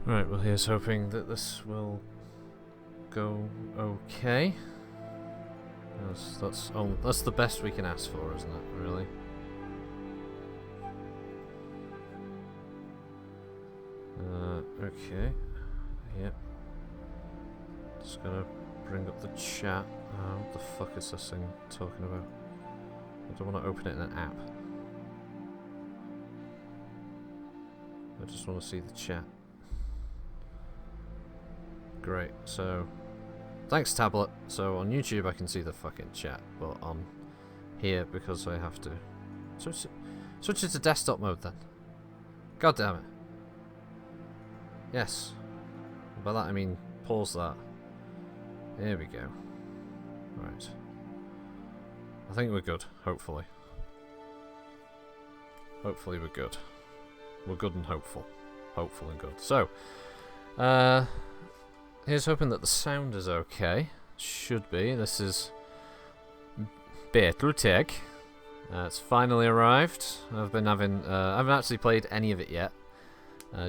Right, well here's hoping that this will go okay. That's the best we can ask for, isn't it, really? Okay. Yep. Just gotta bring up the chat. What the fuck is this thing talking about? I don't want to open it in an app. I just want to see the chat. Great, so thanks tablet. So on YouTube I can see the fucking chat, but on here, because I have to switch it to desktop mode then. God damn it. Yes. By that I mean pause that. There we go. Right. I think we're good, hopefully. Hopefully we're good. We're good and hopeful. Hopeful and good. So, here's hoping that the sound is okay. Should be. This is Battletech. It's finally arrived. I've been having. I haven't actually played any of it yet.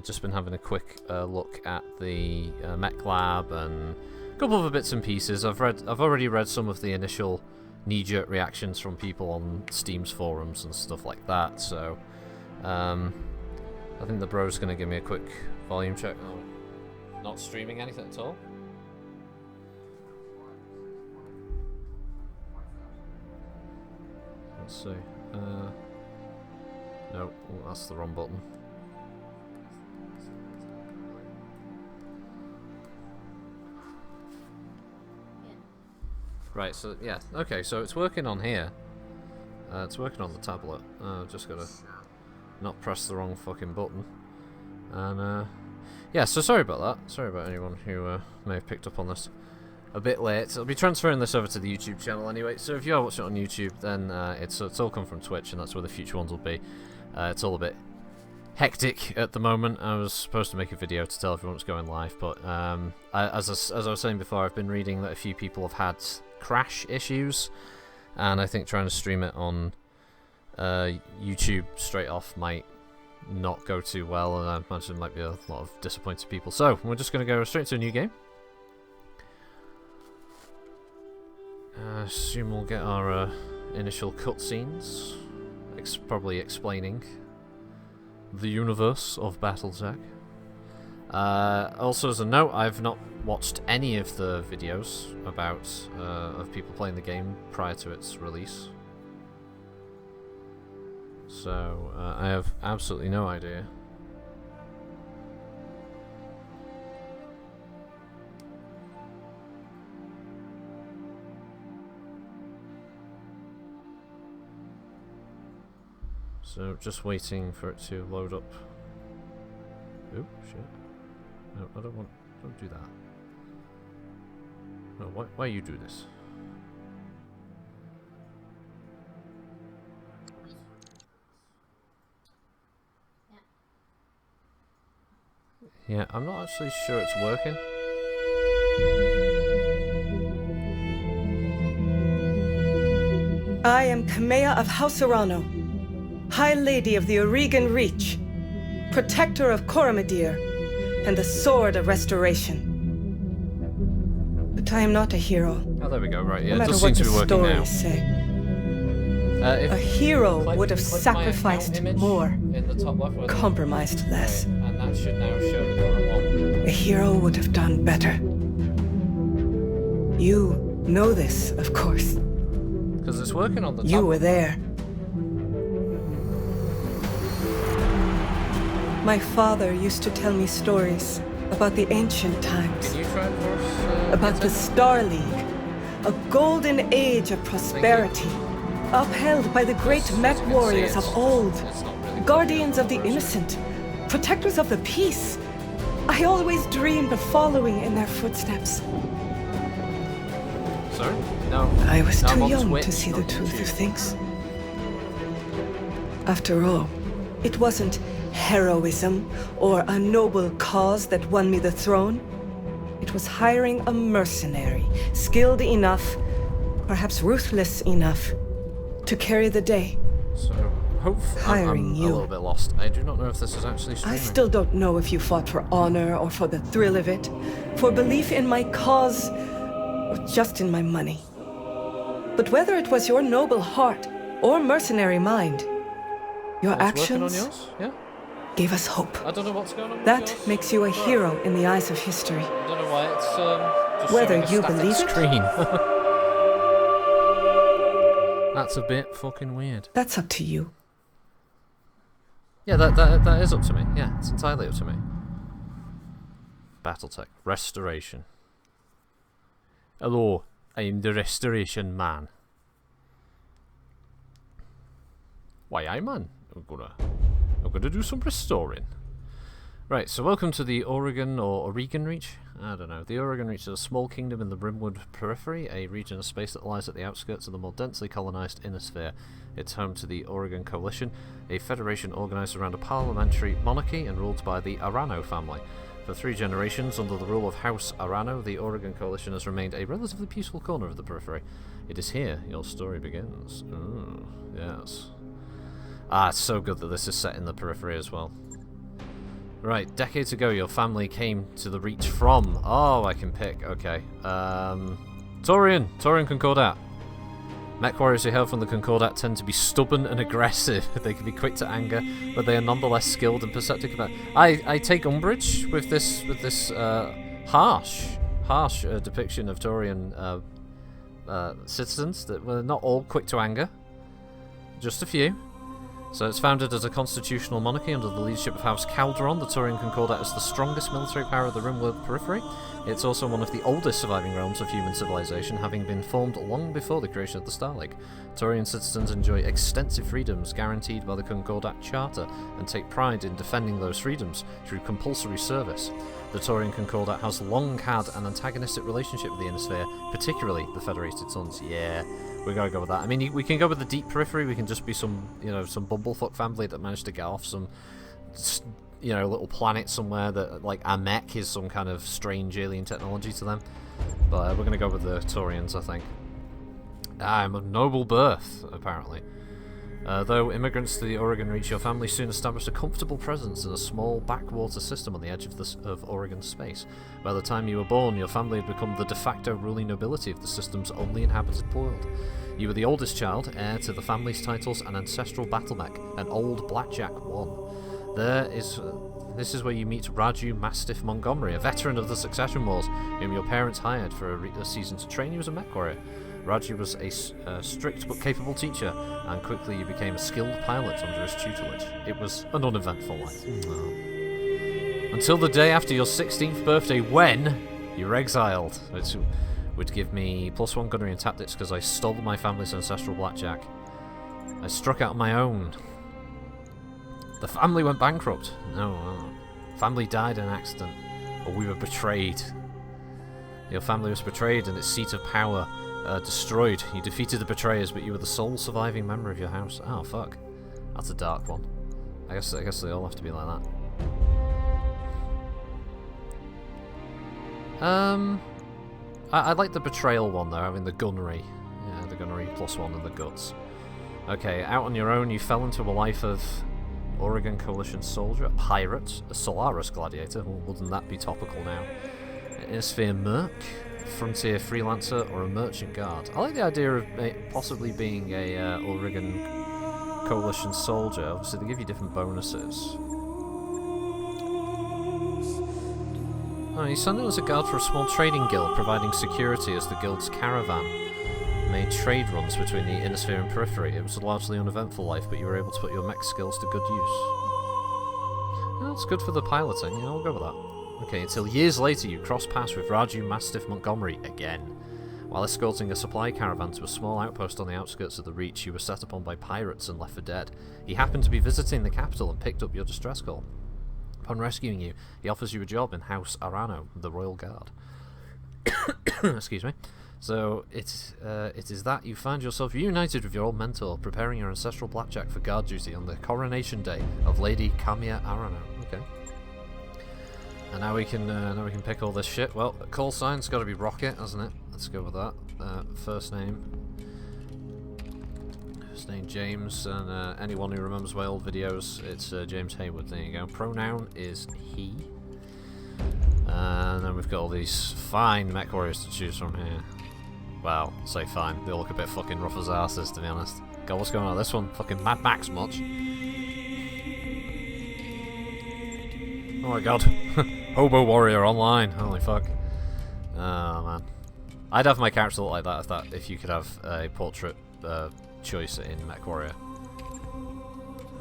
Just been having a quick look at the mech lab and a couple of bits and pieces. I've already read some of the initial knee-jerk reactions from people on Steam's forums and stuff like that. So, I think the bro's gonna give me a quick volume check. Oh. Not streaming anything at all? Let's see. No, that's the wrong button. Right, so yeah, okay, so it's working on here. It's working on the tablet. Just gotta not press the wrong fucking button. And yeah, so sorry about that. Sorry about anyone who may have picked up on this a bit late. I'll be transferring this over to the YouTube channel anyway, so if you are watching it on YouTube, then it's all come from Twitch, and that's where the future ones will be. It's all a bit hectic at the moment. I was supposed to make a video to tell everyone what's going live, but as I was saying before, I've been reading that a few people have had crash issues, and I think trying to stream it on YouTube straight off might not go too well, and I imagine there might be a lot of disappointed people. So we're just going to go straight to a new game. I assume we'll get our initial cutscenes, probably explaining the universe of Battletech. Also, as a note, I've not watched any of the videos about of people playing the game prior to its release. So, I have absolutely no idea. So, just waiting for it to load up. Oh, shit. No, I don't do that. No, why you do this? Yeah, I'm not actually sure it's working. I am Kamea of House Urano, High Lady of the Oregon Reach, Protector of Coromadir, and the Sword of Restoration. But I am not a hero. Oh, there we go, right, yeah, No it matter does what seem to the be working now. stories say. A hero would have sacrificed more, compromised less. And that should now show the current one. A hero would have done better. You know this, of course. Because it's working on the top. You were there. My father used to tell me stories about the ancient times. Can you try and force, about the Star League, a golden age of prosperity, upheld by the great mech warriors of old, guardians of the innocent, protectors of the peace. I always dreamed of following in their footsteps. Sorry? No. I was No, I'm too on young Twitch, to see not the on truth YouTube. of things. After all, it wasn't heroism or a noble cause that won me the throne. It was hiring a mercenary, skilled enough, perhaps ruthless enough, to carry the day. So, hiring you. I'm a little bit lost. I do not know if this is actually streaming. I still don't know if you fought for honor or for the thrill of it, for belief in my cause, or just in my money. But whether it was your noble heart or mercenary mind, your actions gave us hope. I don't know what's going on with That yours. makes you a hero in the eyes of history. I don't know why it's just Whether showing a you static believe it? screen. That's a bit fucking weird. That's up to you. Yeah, that is up to me. Yeah, it's entirely up to me. Battletech. Restoration. Hello, I'm the restoration man. Why, aye man. I'm gonna do some restoring. Right, so welcome to the Oregon or Oregon Reach. I don't know. The Oregon Reach is a small kingdom in the Rimwood Periphery, a region of space that lies at the outskirts of the more densely colonized inner sphere. It's home to the Oregon Coalition, a federation organized around a parliamentary monarchy and ruled by the Arano family. For 3 generations, under the rule of House Arano, the Oregon Coalition has remained a relatively peaceful corner of the Periphery. It is here your story begins. Ooh, yes. Ah, it's so good that this is set in the Periphery as well. Right, decades ago your family came to the Reach from... Oh, I can pick, okay. Taurian Concordat. Mech warriors who hail from the Concordat tend to be stubborn and aggressive. They can be quick to anger, but they are nonetheless skilled and perceptive about... I take umbrage with this harsh depiction of Taurian citizens that were not all quick to anger. Just a few. So it's founded as a constitutional monarchy under the leadership of House Calderon. The Taurian Concordat is the strongest military power of the Rimworld Periphery. It's also one of the oldest surviving realms of human civilization, having been formed long before the creation of the Star League. Taurian citizens enjoy extensive freedoms guaranteed by the Concordat Charter and take pride in defending those freedoms through compulsory service. The Taurian Concordat has long had an antagonistic relationship with the Inner Sphere, particularly the Federated Suns. Yeah, we gotta go with that. I mean, we can go with the Deep Periphery. We can just be some, some bumblefuck family that managed to get off some, little planet somewhere that, like, a mech is some kind of strange alien technology to them. But we're gonna go with the Taurians, I think. I'm of noble birth, apparently. Though immigrants to the Oregon Reach, your family soon established a comfortable presence in a small backwater system on the edge of Oregon space. By the time you were born, your family had become the de facto ruling nobility of the system's only inhabited world. You were the oldest child, heir to the family's titles and ancestral battle mech, an old Blackjack 1. This is where you meet Raju Mastiff Montgomery, a veteran of the Succession Wars, whom your parents hired for a season to train you as a mech warrior. Raju was a strict but capable teacher, and quickly you became a skilled pilot under his tutelage. It was an uneventful life. Until the day after your 16th birthday, when you were exiled, which would give me +1 gunnery and tactics because I stole my family's ancestral blackjack. I struck out on my own. The family went bankrupt. No. Family died in an accident. Or we were betrayed. Your family was betrayed and its seat of power destroyed. You defeated the betrayers, but you were the sole surviving member of your house. Oh, fuck. That's a dark one. I guess they all have to be like that. I like the betrayal one, though, having the gunnery. Yeah, the gunnery +1 and the guts. Okay, out on your own, you fell into a life of Oregon Coalition soldier, a pirate, a Solaris gladiator. Wouldn't that be topical now? Inner Sphere merc, frontier freelancer, or a merchant guard. I like the idea of possibly being a Oregon Coalition soldier. Obviously, they give you different bonuses. Oh, you signed up as a guard for a small trading guild, providing security as the guild's caravan made trade runs between the Inner Sphere and Periphery. It was a largely uneventful life, but you were able to put your mech skills to good use. Yeah, that's good for the piloting, we'll go with that. Okay, until years later you cross paths with Raju Mastiff Montgomery again. While escorting a supply caravan to a small outpost on the outskirts of the Reach, you were set upon by pirates and left for dead. He happened to be visiting the capital and picked up your distress call. Upon rescuing you, he offers you a job in House Arano, the Royal Guard. Excuse me. So it is that you find yourself reunited with your old mentor, preparing your ancestral blackjack for guard duty on the coronation day of Lady Kamiya Arano. Okay. And now we can pick all this shit. Well, call sign's got to be Rocket, hasn't it? Let's go with that. First name. His name James, and anyone who remembers my old videos, it's James Haywood. There you go. Pronoun is he. And then we've got all these fine mech warriors to choose from here. Well, say fine. They all look a bit fucking rough as arses, to be honest. God, what's going on with this one? Fucking Mad Max much? Oh my god. Hobo Warrior online. Holy fuck. Oh man. I'd have my character look like that if you could have a portrait choice in Mech Warrior.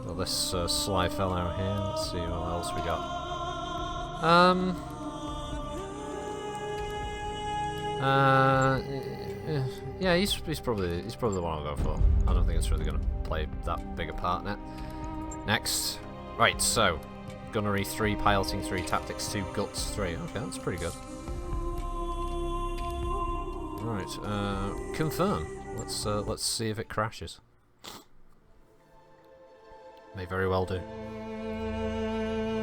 Well, this sly fellow here. Let's see what else we got. Yeah, he's probably the one I'll go for. I don't think it's really going to play that big a part in it. Next. Right, so Gunnery 3, Piloting 3, Tactics 2, Guts 3. Okay, that's pretty good. Right, confirm. Let's see if it crashes. May very well do.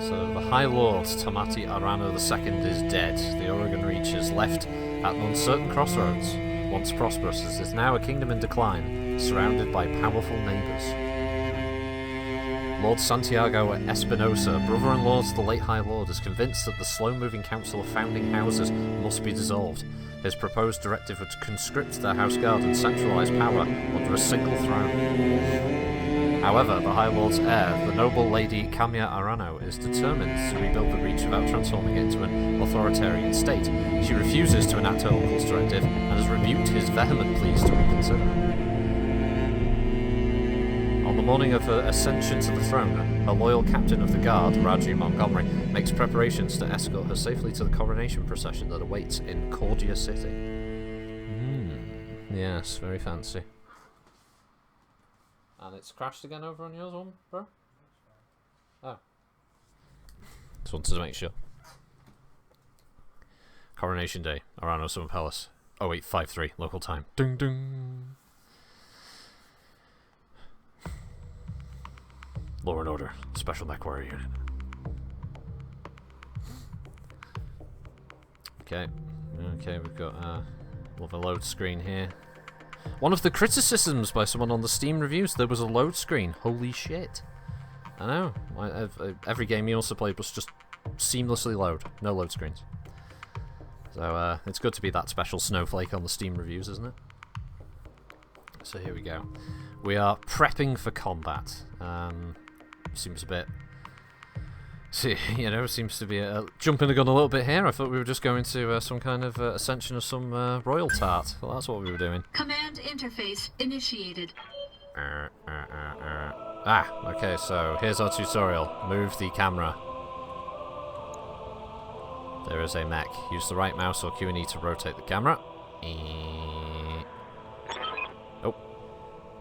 So the High Lord Tamati Arano II is dead. The Oregon Reach is left at an uncertain crossroads. Once prosperous, it is now a kingdom in decline, surrounded by powerful neighbours. Lord Santiago Espinosa, brother-in-law to the late High Lord, is convinced that the slow-moving Council of Founding Houses must be dissolved. His proposed directive would conscript their House Guard and centralise power under a single throne. However, the High Lord's heir, the noble Lady Camia Arano, is determined to rebuild the Reach without transforming it into an authoritarian state. She refuses to enact her uncle's directive and has rebuked his vehement pleas to reconsider. On the morning of her ascension to the throne, a loyal captain of the guard, Raji Montgomery, makes preparations to escort her safely to the coronation procession that awaits in Cordia City. Yes, very fancy. And it's crashed again over on yours one, bro? Oh. Just wanted to make sure. Coronation Day, Arano Summer Palace. 0853, local time. Ding ding! Law and Order, Special Mech Warrior Unit. Okay, we've got a load screen here. One of the criticisms by someone on the Steam reviews, there was a load screen. Holy shit. I know. Every game you also played was just seamlessly load. No load screens. So it's good to be that special snowflake on the Steam reviews, isn't it? So here we go. We are prepping for combat. Seems a bit... seems to be jumping the gun a little bit here. I thought we were just going to some kind of ascension of some royal tart. Well, that's what we were doing. Command interface initiated. Okay, so here's our tutorial. Move the camera. There is a mech. Use the right mouse or Q and E to rotate the camera.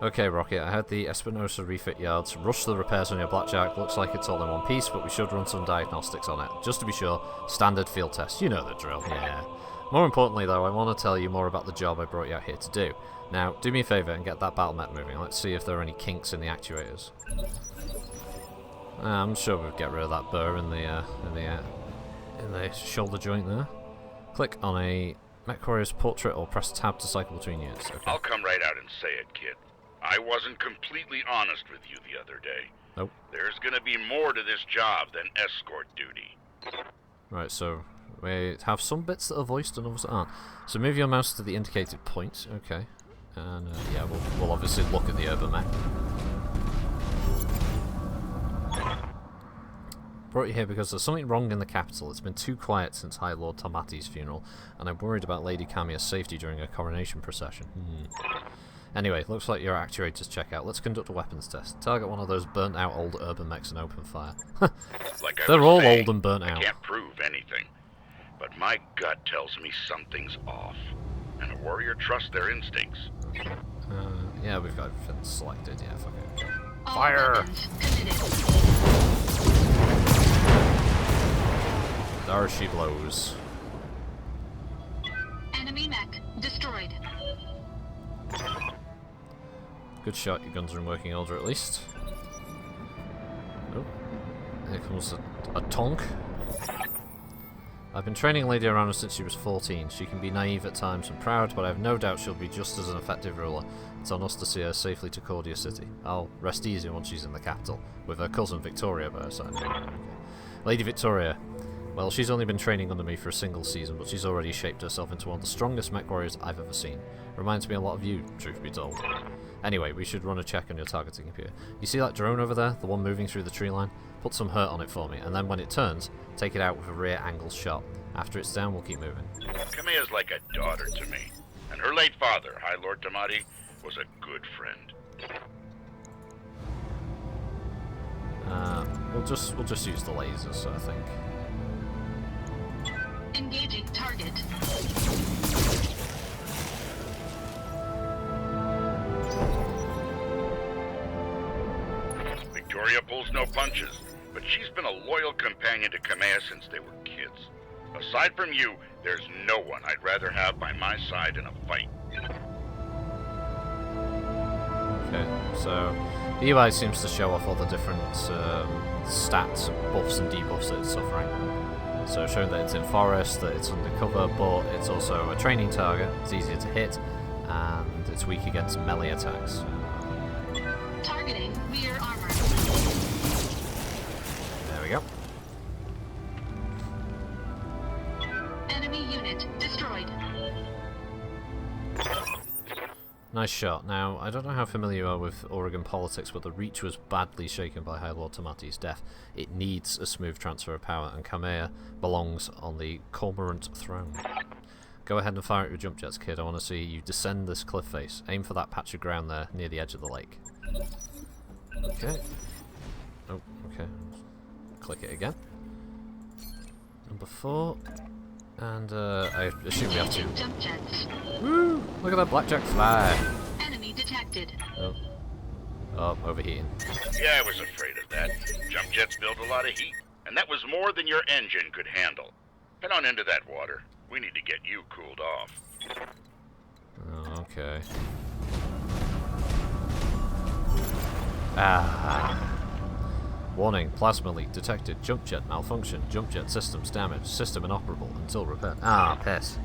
Okay, Rocket, I had the Espinosa refit yards. Rush the repairs on your Blackjack. Looks like it's all in one piece, but we should run some diagnostics on it. Just to be sure, standard field test. You know the drill. Yeah. More importantly, though, I want to tell you more about the job I brought you out here to do. Now, do me a favour and get that battle mech moving. Let's see if there are any kinks in the actuators. I'm sure we'll get rid of that burr in the shoulder joint there. Click on a Mech Warrior's portrait or press tab to cycle between units. Okay. I'll come right out and say it, kid. I wasn't completely honest with you the other day. Nope. There's gonna be more to this job than escort duty. Right, so we have some bits that are voiced and others that aren't. So move your mouse to the indicated point. Okay. And yeah, we'll obviously look at the urban mech. Brought you here because there's something wrong in the capital. It's been too quiet since High Lord Tamati's funeral, and I'm worried about Lady Camia's safety during her coronation procession. Anyway, looks like your actuators check out. Let's conduct a weapons test. Target one of those burnt-out old urban mechs and open fire. Like they're all old and burnt out. I can't prove anything, but my gut tells me something's off, and a warrior trusts their instincts. Yeah, we've got everything selected. Yeah, fuck it. Fire! There she blows. Enemy mech destroyed. Good shot, your guns are in working order at least. Oh, here comes a tonk. I've been training Lady Arana since she was 14. She can be naive at times and proud, but I have no doubt she'll be just as an effective ruler. It's on us to see her safely to Cordia City. I'll rest easy once she's in the capital, with her cousin Victoria by her side. Okay. Lady Victoria. Well, she's only been training under me for a single season, but she's already shaped herself into one of the strongest mech warriors I've ever seen. Reminds me a lot of you, truth be told. Anyway, we should run a check on your targeting computer. You see that drone over there, the one moving through the tree line? Put some hurt on it for me, and then when it turns, take it out with a rear angle shot. After it's down, we'll keep moving. Kamea's like a daughter to me, and her late father, High Lord Tamati, was a good friend. We'll just use the lasers, I think. Engaging target. Victoria pulls no punches, but she's been a loyal companion to Kamea since they were kids. Aside from you, there's no one I'd rather have by my side in a fight. Okay, so the UI seems to show off all the different stats, buffs and debuffs that it's suffering. So showing that it's in forest, that it's undercover, but it's also a training target, it's easier to hit, and it's weak against melee attacks. Targeting rear armor. There we go. Enemy unit destroyed. Nice shot. Now, I don't know how familiar you are with Oregon politics, but the Reach was badly shaken by High Lord Tamati's death. It needs a smooth transfer of power, and Kamea belongs on the Cormorant throne. Go ahead and fire at your jump jets, kid. I want to see you descend this cliff face. Aim for that patch of ground there, near the edge of the lake. Okay. Oh, okay. Click it again. Number 4. And I assume we have to. Jump jets. Woo! Look at that blackjack fly. Enemy detected. Oh. Oh, overheating. Yeah, I was afraid of that. Jump jets build a lot of heat, and that was more than your engine could handle. Head on into that water. We need to get you cooled off. Oh, okay. Ah. Warning, plasma leak detected, jump jet malfunction, jump jet systems damaged, system inoperable until repaired. Ah, piss.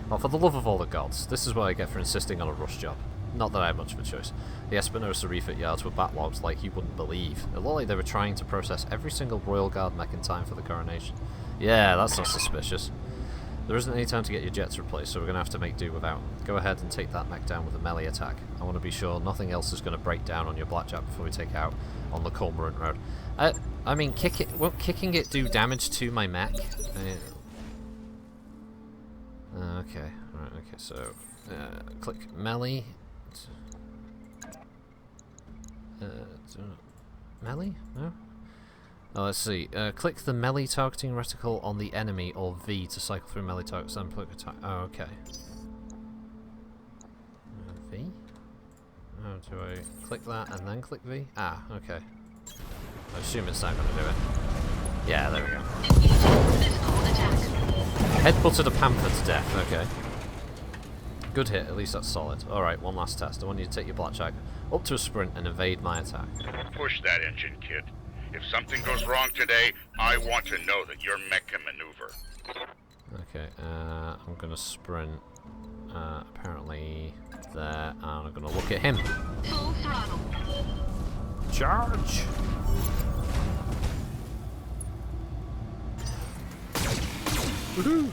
Well, for the love of all the gods, this is what I get for insisting on a rush job. Not that I had much of a choice. The Espinosa refit yards were backlogged like you wouldn't believe. It looked like they were trying to process every single Royal Guard mech in time for the coronation. Yeah, that's not suspicious. There isn't any time to get your jets replaced, so we're going to have to make do without. Go ahead and take that mech down with a melee attack. I want to be sure nothing else is going to break down on your blackjack before we take it out on the Cormorant Road. I mean, won't kicking it do damage to my mech? Okay, alright, okay, so click melee. Melee? No? Oh, let's see. Click the melee targeting reticle on the enemy, or V to cycle through melee targets, then click attack. Oh, okay. V? Oh, do I click that and then click V? Ah, okay. I assume it's not going to do it. Yeah, there we go. Headbutted a panther to death, okay. Good hit, at least that's solid. Alright, one last test. I want you to take your blackjack up to a sprint and evade my attack. Push that engine, kid. If something goes wrong today, I want to know that your mech can maneuver. Okay, I'm going to sprint apparently there, and I'm going to look at him. Full throttle. Charge! Woohoo!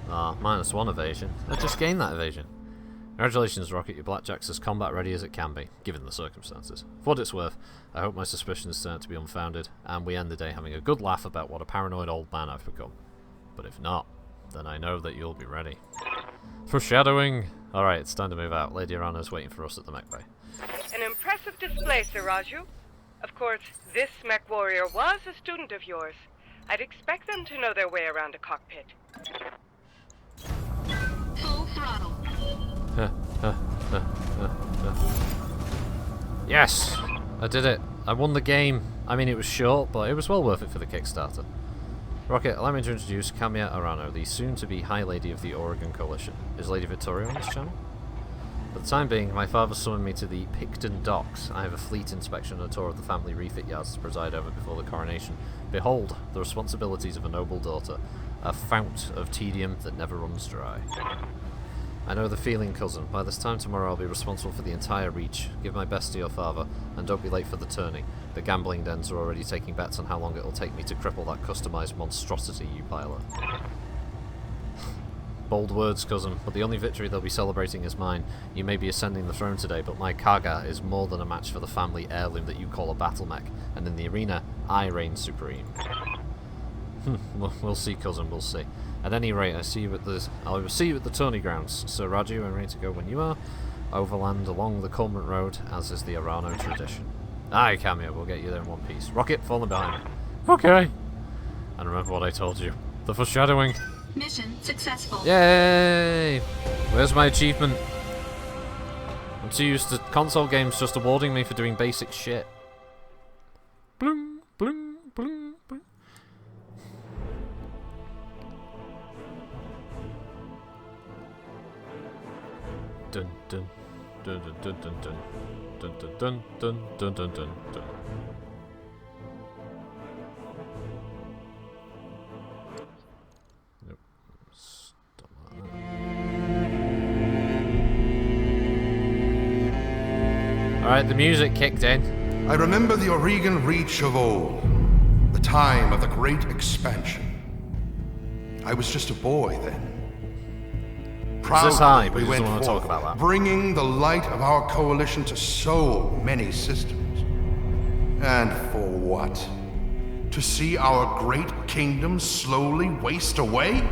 Ah, -1 evasion. I just gained that evasion. Congratulations, Rocket. Your blackjack's as combat ready as it can be, given the circumstances. For what it's worth, I hope my suspicions turn out to be unfounded, and we end the day having a good laugh about what a paranoid old man I've become. But if not, then I know that you'll be ready. Foreshadowing! Alright, it's time to move out. Lady Arana's waiting for us at the mech bay. An impressive display, Sir Raju. Of course, this mech warrior was a student of yours. I'd expect them to know their way around a cockpit. Full throttle. Yes! I did it. I won the game. I mean, it was short, but it was well worth it for the Kickstarter. Rocket, allow me to introduce Kamea Arano, the soon-to-be High Lady of the Oregon Coalition. Is Lady Victoria on this channel? For the time being, my father summoned me to the Picton Docks. I have a fleet inspection and a tour of the family refit yards to preside over before the coronation. Behold, the responsibilities of a noble daughter, a fount of tedium that never runs dry. I know the feeling, cousin. By this time tomorrow I'll be responsible for the entire reach. Give my best to your father, and don't be late for the tourney. The gambling dens are already taking bets on how long it'll take me to cripple that customized monstrosity you pilot. Bold words, cousin, but the only victory they'll be celebrating is mine. You may be ascending the throne today, but my Kaga is more than a match for the family heirloom that you call a battle mech, and in the arena, I reign supreme. We'll see, cousin, we'll see. At any rate, I will see you at the tourney grounds. Sir Raju, I'm ready to go when you are. Overland along the Culmont Road, as is the Arano tradition. Aye, Cameo, we'll get you there in one piece. Rocket, falling behind me. Okay. And remember what I told you. The foreshadowing. Mission successful. Yay! Where's my achievement? I'm too used to console games just awarding me for doing basic shit. Bloom, bloom, bloom, bloom. Dun dun dun dun dun dun dun dun dun dun dun dun dun. Nope. Stop that. Alright, the music kicked in. I remember the Oregon Reach of old, the time of the Great Expansion. I was just a boy then. This high, but we he doesn't went want to talk forth, about that. bringing the light of our coalition to so many systems. And for what? To see our great kingdom slowly waste away?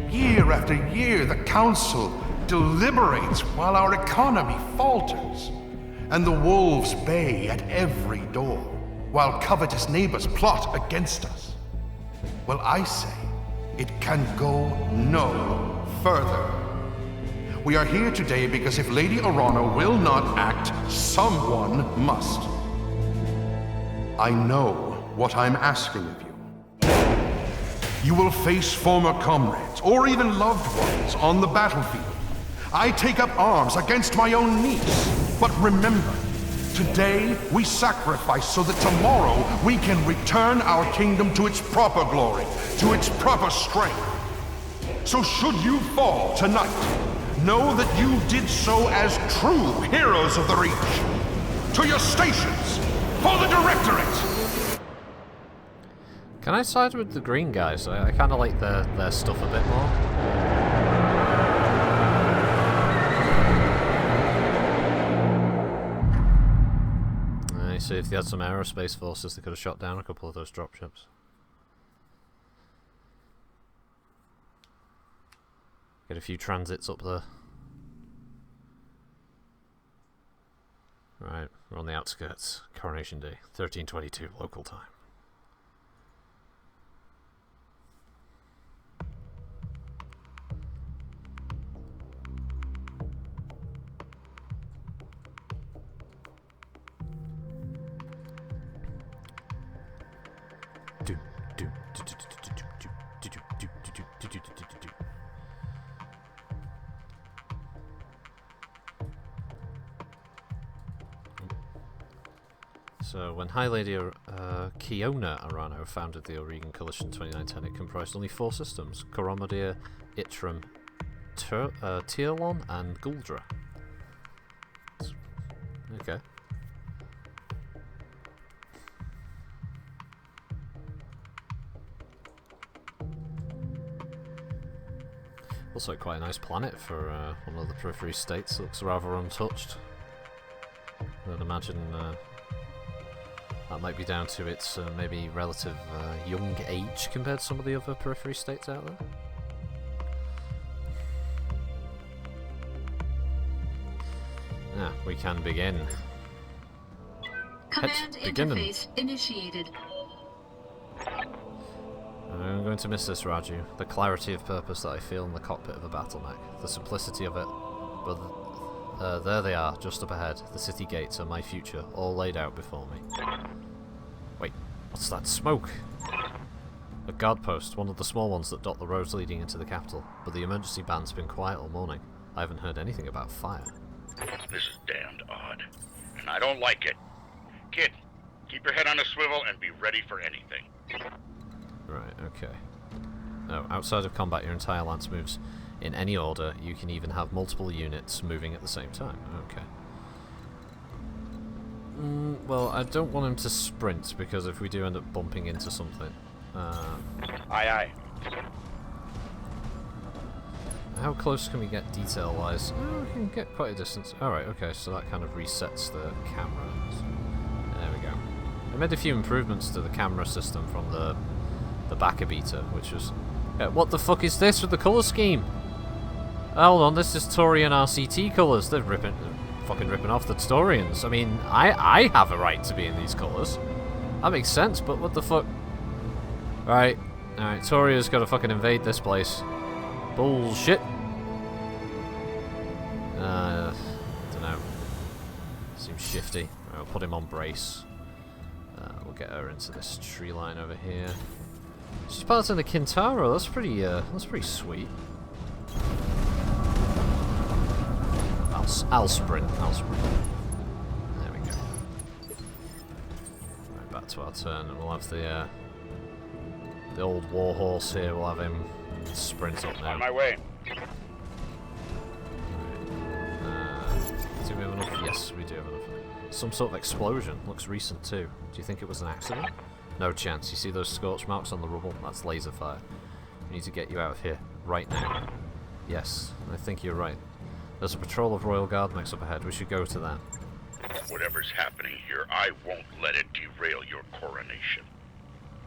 Year after year, the Council deliberates while our economy falters, and the wolves bay at every door, while covetous neighbors plot against us. Well, I say, it can go no further. We are here today because if Lady Arano will not act, someone must. I know what I'm asking of you. You will face former comrades, or even loved ones, on the battlefield. I take up arms against my own niece. But remember, today we sacrifice so that tomorrow we can return our kingdom to its proper glory, to its proper strength. So should you fall tonight, know that you did so as true heroes of the Reach. To your stations, for the Directorate! Can I side with the green guys? I kind of like their stuff a bit more. See if they had some aerospace forces, they could have shot down a couple of those dropships. Get a few transits up there. Right, we're on the outskirts. Coronation Day, 1322 local time. So, when High Lady Kiona Arano founded the Oregon Coalition in 2010, it comprised only 4 systems: Koromadir, Itram, Tearlon, and Guldra. Okay. Also quite a nice planet for one of the periphery states. Looks rather untouched. I'd imagine that might be down to its maybe relative young age compared to some of the other periphery states out there. Yeah, we can begin. Command interface initiated. I'm going to miss this, Raju. The clarity of purpose that I feel in the cockpit of a battle mech. The simplicity of it. But there they are, just up ahead. The city gates are my future, all laid out before me. Wait, what's that smoke? A guard post, one of the small ones that dot the roads leading into the capital. But the emergency band's been quiet all morning. I haven't heard anything about fire. This is damned odd, and I don't like it. Kid, keep your head on a swivel and be ready for anything. Right, okay. No, outside of combat, your entire lance moves in any order. You can even have multiple units moving at the same time. Okay. Well, I don't want him to sprint, because if we do end up bumping into something... Aye. How close can we get detail-wise? Oh, we can get quite a distance. Alright, okay, so that kind of resets the camera. There we go. I made a few improvements to the camera system from the backer beater, which was... what the fuck is this with the colour scheme? Hold on, this is Taurian RCT colours. They're fucking ripping off the Taurians. I mean, I have a right to be in these colours. That makes sense, but what the fuck? Right. Alright, Tauria's gotta fucking invade this place. Bullshit. Dunno. Seems shifty. Right, we'll put him on brace. We'll get her into this tree line over here. She's part in the Kintaro. That's pretty sweet. I'll sprint. There we go. Right, back to our turn, and we'll have the old warhorse here. We'll have him sprint up now. On my way. Do we have enough? Yes, we do have enough. Some sort of explosion. Looks recent too. Do you think it was an accident? No chance. You see those scorch marks on the rubble? That's laser fire. We need to get you out of here right now. Yes, I think you're right. There's a patrol of Royal Guard mix up ahead. We should go to that. Whatever's happening here, I won't let it derail your coronation.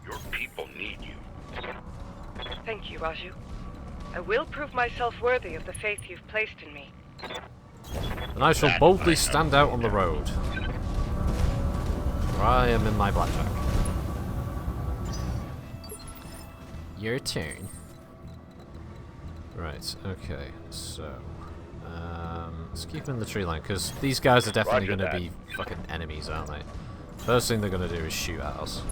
Your people need you. Thank you, Raju. I will prove myself worthy of the faith you've placed in me. And I shall boldly stand out on the road. For I am in my blackjack. Your turn. Right, okay, so... let's keep them in the tree line, because these guys are definitely going to be fucking enemies, aren't they? First thing they're going to do is shoot at us.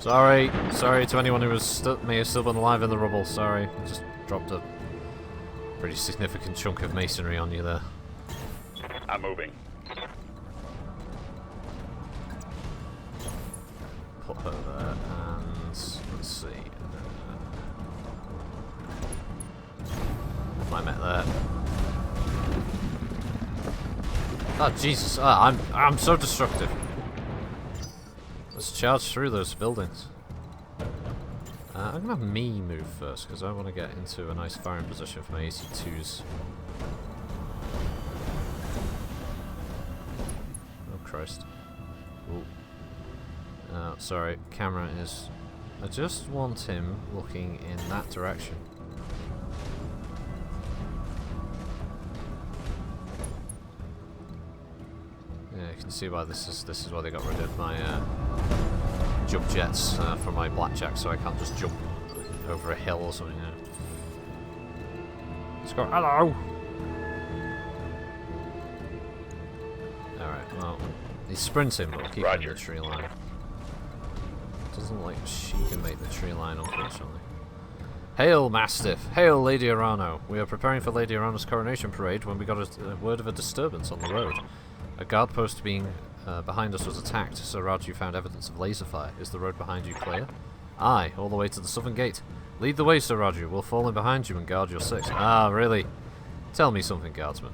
Sorry to anyone who may have still been alive in the rubble. Sorry, I just dropped a pretty significant chunk of masonry on you there. I'm moving. Put her there, and let's see. I met there. Oh Jesus! I'm so destructive. Let's charge through those buildings. I'm gonna have me move first because I want to get into a nice firing position for my AC2s. Oh Christ! Ooh. Sorry, camera is... I just want him looking in that direction. Yeah, you can see why this is why they got rid of my jump jets for my blackjack, so I can't just jump over a hill or something. Let's go. Hello. All right. Well, he's sprinting, but we'll keep him in the tree line. Doesn't look like she can make the tree line, unfortunately. Hail, Mastiff! Hail, Lady Arano! We are preparing for Lady Arano's coronation parade when we got a word of a disturbance on the road. A guard post behind us was attacked, so Raju found evidence of laser fire. Is the road behind you clear? Aye, all the way to the southern gate. Lead the way, Sir Raju. We'll fall in behind you and guard your six. Ah, really? Tell me something, guardsman.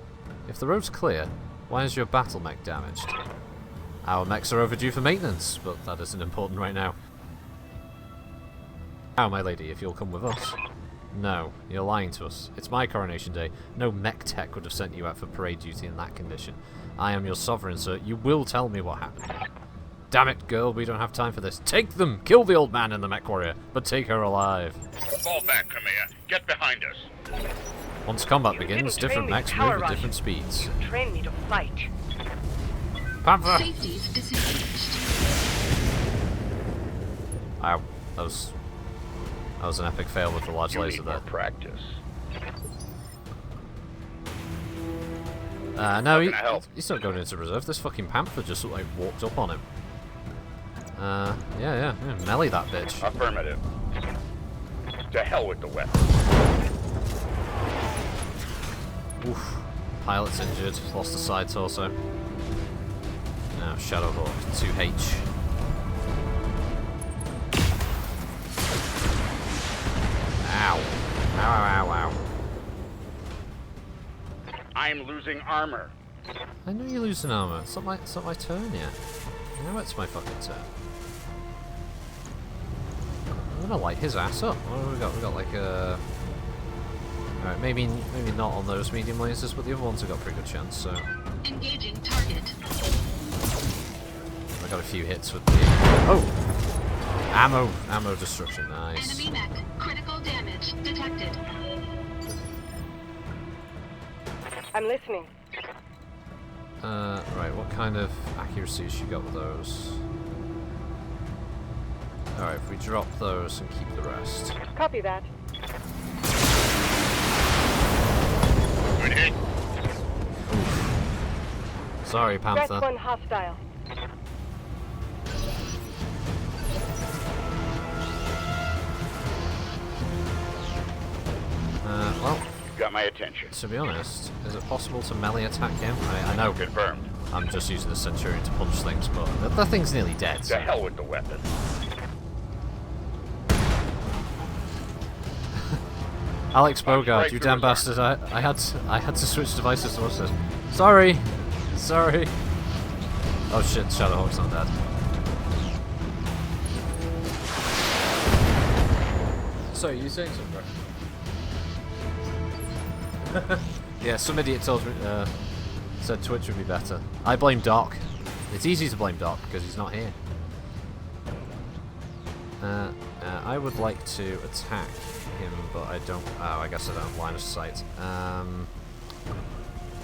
If the road's clear, why is your battle mech damaged? Our mechs are overdue for maintenance, but that isn't important right now. Now, my lady, if you'll come with us. No, you're lying to us. It's my coronation day. No mech tech would have sent you out for parade duty in that condition. I am your sovereign, sir. You will tell me what happened. Damn it, girl, we don't have time for this. Take them! Kill the old man and the mech warrior, but take her alive. Fall back, Kamea. Get behind us. Once combat begins, different mechs move at different speeds. You trained me to fight. Panther! Safeties disengaged. Ow. That was an epic fail with the large laser there. Practice. No, he's not going into reserve. This fucking Panther just like walked up on him. Yeah, melee that bitch. Affirmative. To hell with the weapon. Oof. Pilot's injured, lost the side torso. Now Shadowhawk, 2H. Ow. Ow. I'm losing armor. I know you're losing armor. It's not my turn yet. Now it's my fucking turn. I'm gonna light his ass up. What have we got? We got like a... Alright, maybe not on those medium lasers, but the other ones have got a pretty good chance, so... Engaging target. I got a few hits with the... Oh! Ammo destruction, nice. Enemy mech. Critical damage detected. I'm listening. Right, what kind of accuracy has she got with those? Alright, if we drop those and keep the rest. Copy that. Good hit. Sorry, That's Panther. one hostile. Well, You've got my attention. to be honest, is it possible to melee attack him? I know Confirmed. I'm just using the Centurion to punch things, but that thing's nearly dead. To So. hell with the weapon. Alex Bogart, right you through damn his bastard! I had to switch devices to watch this. Sorry. Oh shit, Shadowhawk's not dead. So you saying something, bro? Yeah, some idiot told me, said Twitch would be better. I blame Doc. It's easy to blame Doc because he's not here. I would like to attack him, but I don't. Oh, I guess I don't have line of sight.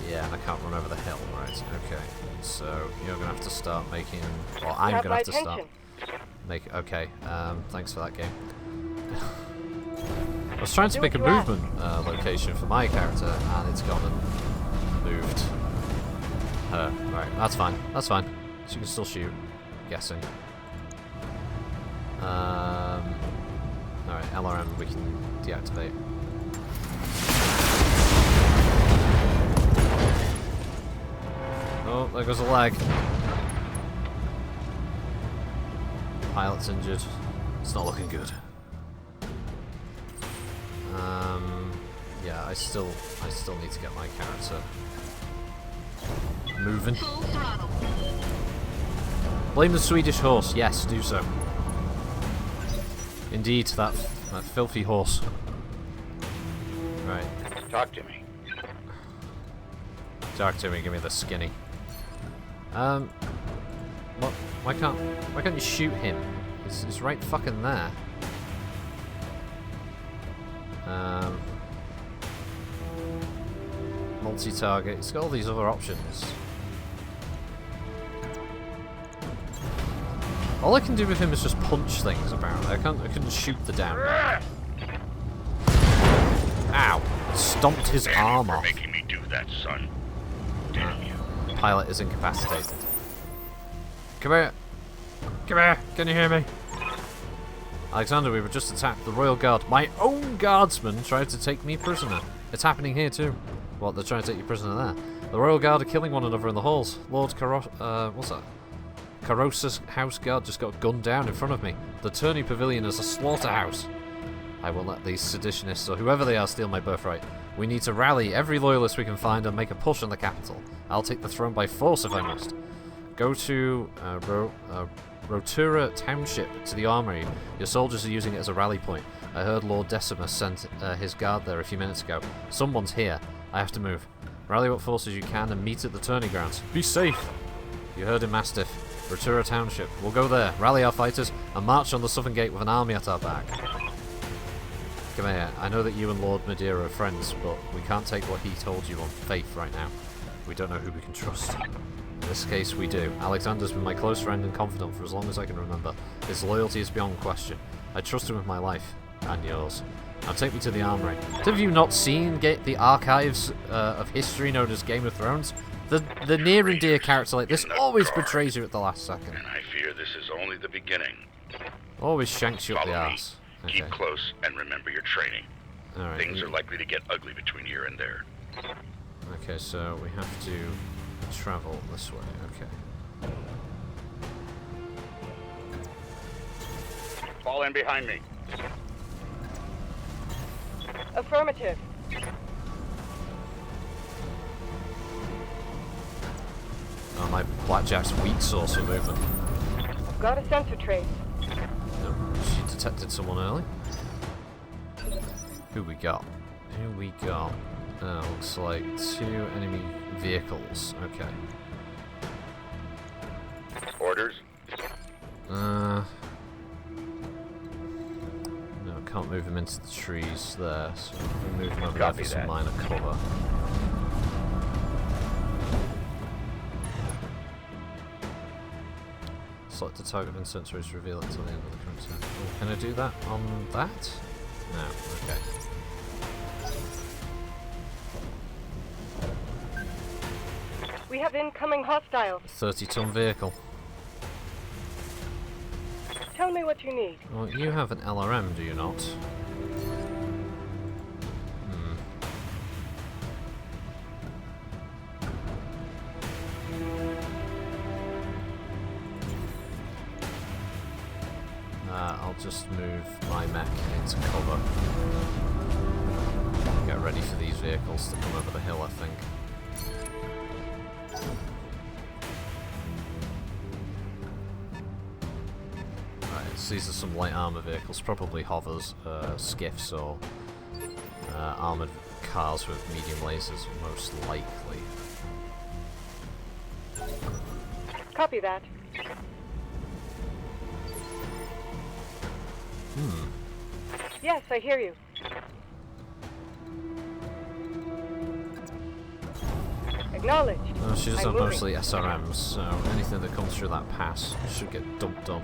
Yeah, I can't run over the hill. Right. Okay. So you're gonna have to start making. Well, I'm gonna have to start. Okay. Thanks for that game. I was trying to pick a movement location for my character, and it's gone and moved her. Right, that's fine. That's fine. She can still shoot. I'm guessing. Alright, LRM we can deactivate. Oh, there goes a leg. Pilot's injured. It's not looking good. Yeah, I still need to get my character moving. Full throttle. Blame the Swedish horse. Yes, do so. Indeed, that filthy horse. Right. Talk to me. Talk to me. Give me the skinny. What? Why can't you shoot him? He's right fucking there. Multi-target. It's got all these other options. All I can do with him is just punch things. Apparently, I couldn't shoot the damn guy. Ow! Stomped his arm off. Making me do that, son. Damn you. Pilot is incapacitated. Come here. Come here. Can you hear me? Alexander, we were just attacked. The Royal Guard. My own guardsmen tried to take me prisoner. It's happening here too. What, they're trying to take you prisoner there? The Royal Guard are killing one another in the halls. Lord what's that? Carosa's house guard just got gunned down in front of me. The tourney pavilion is a slaughterhouse. I won't let these seditionists or whoever they are steal my birthright. We need to rally every loyalist we can find and make a push on the capital. I'll take the throne by force if I must. Go to Rotura Township to the armory. Your soldiers are using it as a rally point. I heard Lord Decimus sent his guard there a few minutes ago. Someone's here. I have to move. Rally what forces you can and meet at the tourney grounds. Be safe! You heard him, Mastiff. Rotura Township. We'll go there, rally our fighters, and march on the southern gate with an army at our back. Come here. I know that you and Lord Madeira are friends, but we can't take what he told you on faith right now. We don't know who we can trust. In this case, we do. Alexander's been my close friend and confidant for as long as I can remember. His loyalty is beyond question. I trust him with my life. And yours. Now take me to the armory. Have you not seen the archives of history known as Game of Thrones? The near and dear character like this always betrays you at the last second. And I fear this is only the beginning. Always shanks you up the Follow me. ass. Keep Okay. close and remember your training. Alright. Things are likely to get ugly between here and there. Okay, so we have to travel this way. Okay. Fall in behind me. Affirmative. Oh, my blackjack's weak source of movement. I've got a sensor trace. No, she detected someone early. Who we got? Who we got? Looks like 2 enemy vehicles. Okay. Orders? No, can't move him into the trees there, so we'll move him over there Copy for some that. minor cover. Select the target and sensor is revealed until the end of the current turn. Oh, can I do that on that? No, okay. We have incoming hostiles. 30-ton vehicle. Tell me what you need. Well, you have an LRM, do you not? I'll just move my mech into cover. Get ready for these vehicles to come over the hill, I think. Right, so these are some light armor vehicles, probably hovers, skiffs, or armored cars with medium lasers, most likely. Copy that. Yes, I hear you. Acknowledged. She does I'm have moving. mostly SRMs, so anything that comes through that pass should get dumped on.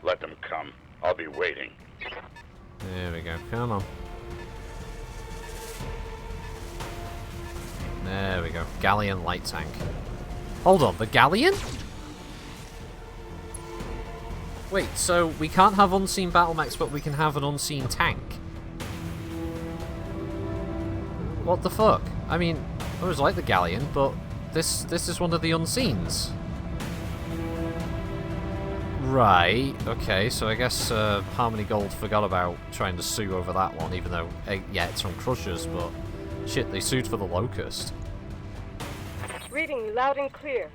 Let them come. I'll be waiting. There we go, come on. There we go, Galleon light tank. Hold on, the Galleon? Wait, so we can't have unseen battle mechs, but we can have an unseen tank? What the fuck? I mean, I always like the Galleon, but this is one of the unseens. Right, okay, so I guess Harmony Gold forgot about trying to sue over that one, even though, yeah, it's from Crushers, but shit, they sued for the Locust. Reading you loud and clear.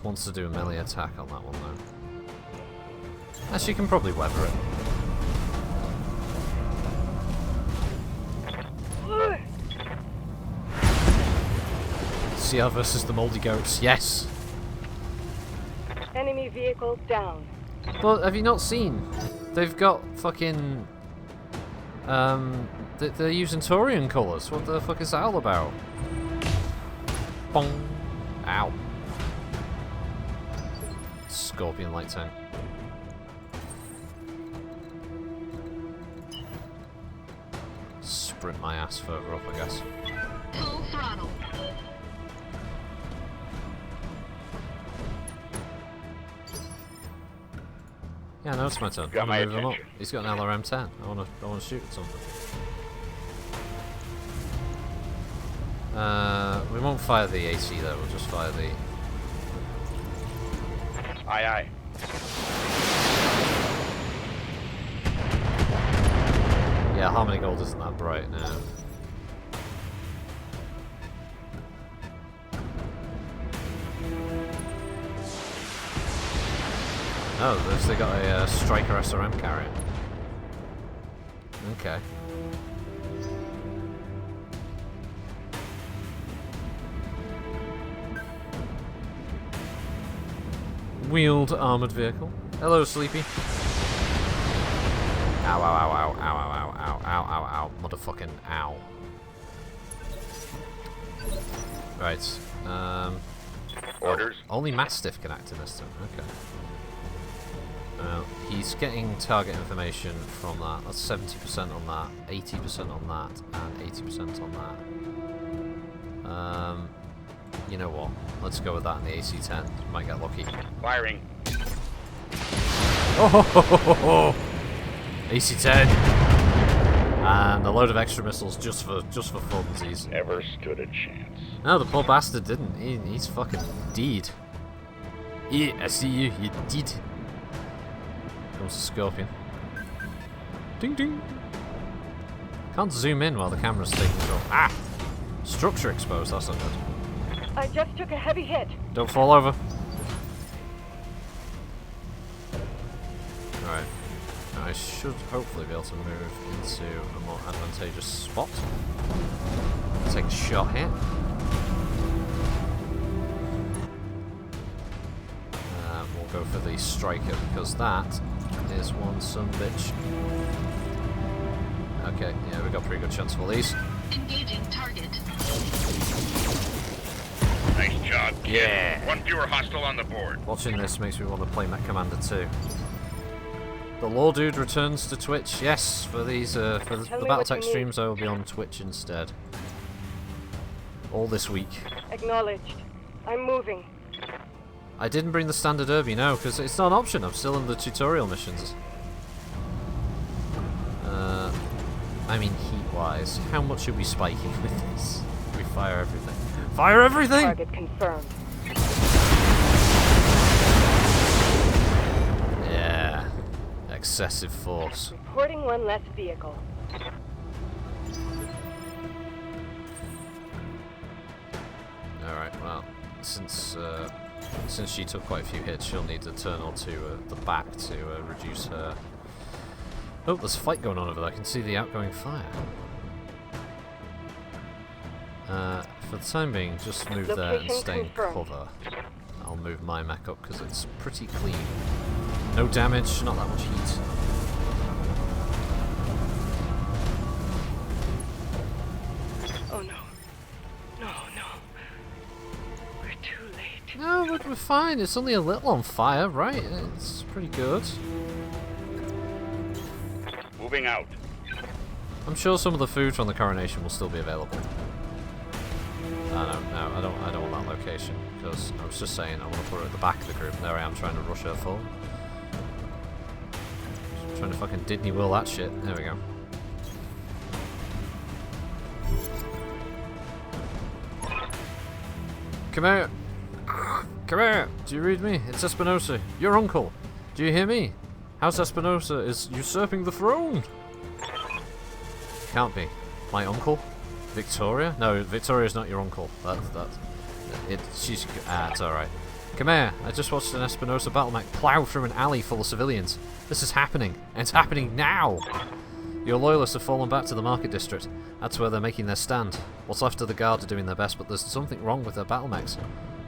Wants to do a melee attack on that one, though. She can probably weather it. CR versus the Moldy Goats, yes! Enemy vehicle down. But have you not seen? They've got fucking... they're using Taurian colours. What the fuck is that all about? Bong! Ow. Scorpion light tank. Sprint my ass further up, I guess. Full throttle. Yeah, no, it's my turn. Got I'm my gonna move him up. attention. He's got an LRM-10. I wanna shoot at something. We won't fire the AC though. We'll just fire the. Aye, aye. Yeah, Harmony Gold isn't that bright now. Oh, they got a Striker SRM carrier. Okay. wheeled armoured vehicle. Hello, Sleepy. Ow, ow, ow, ow, ow, ow, ow, ow, ow, ow, motherfucking ow. Right, Orders. only Mastiff can act in this turn, okay. He's getting target information from that. That's 70% on that, 80% on that, and 80% on that. You know what? Let's go with that in the AC-10. Might get lucky. Firing. Oh ho ho ho ho ho! AC-10! And a load of extra missiles just for funsies. Never stood a chance. No, the poor bastard didn't. He's fucking deed. Yeah, I see you. You did. Comes the Scorpion. Ding ding. Can't zoom in while the camera's taking control. Ah! Structure exposed. That's not good. I just took a heavy hit. Don't fall over. Alright. I should hopefully be able to move into a more advantageous spot. Take a shot here. We'll go for the striker because that is one son bitch. Okay, yeah, we got a pretty good chance for these. Engaging target. Nice job, kid. Yeah. One fewer hostile on the board. Watching this makes me want to play Mech Commander 2. The Law Dude returns to Twitch. Yes, for these the Battletech streams, I will be on Twitch instead. All this week. Acknowledged. I'm moving. I didn't bring the standard Irby, no, because it's not an option. I'm still in the tutorial missions. I mean, heat-wise, how much are we spiking with this? We fire everything. Fire everything! Target confirmed. Yeah. Excessive force. Reporting one less vehicle. Alright, well, since she took quite a few hits, she'll need a turn or two at the back to reduce her. Oh, there's a fight going on over there. I can see the outgoing fire. For the time being, just move there and stay in cover. I'll move my mech up because it's pretty clean. No damage, not that much heat. Oh no. No, no. We're too late. No, but we're fine. It's only a little on fire, right? It's pretty good. Moving out. I'm sure some of the food from the coronation will still be available. No, I don't want that location because I was just saying I want to put her at the back of the group. And there I am trying to rush her forward. Just trying to fucking Disney will that shit. There we go. Come here. Come here. Do you read me? It's Espinosa, your uncle. Do you hear me? House Espinosa is usurping the throne. Can't be. My uncle? Victoria? No, Victoria's not your uncle. She's it's alright. Come here. I just watched an Espinosa battle mech plow through an alley full of civilians. This is happening. And it's happening now. Your loyalists have fallen back to the market district. That's where they're making their stand. What's left of the guard are doing their best, but there's something wrong with their battle mechs.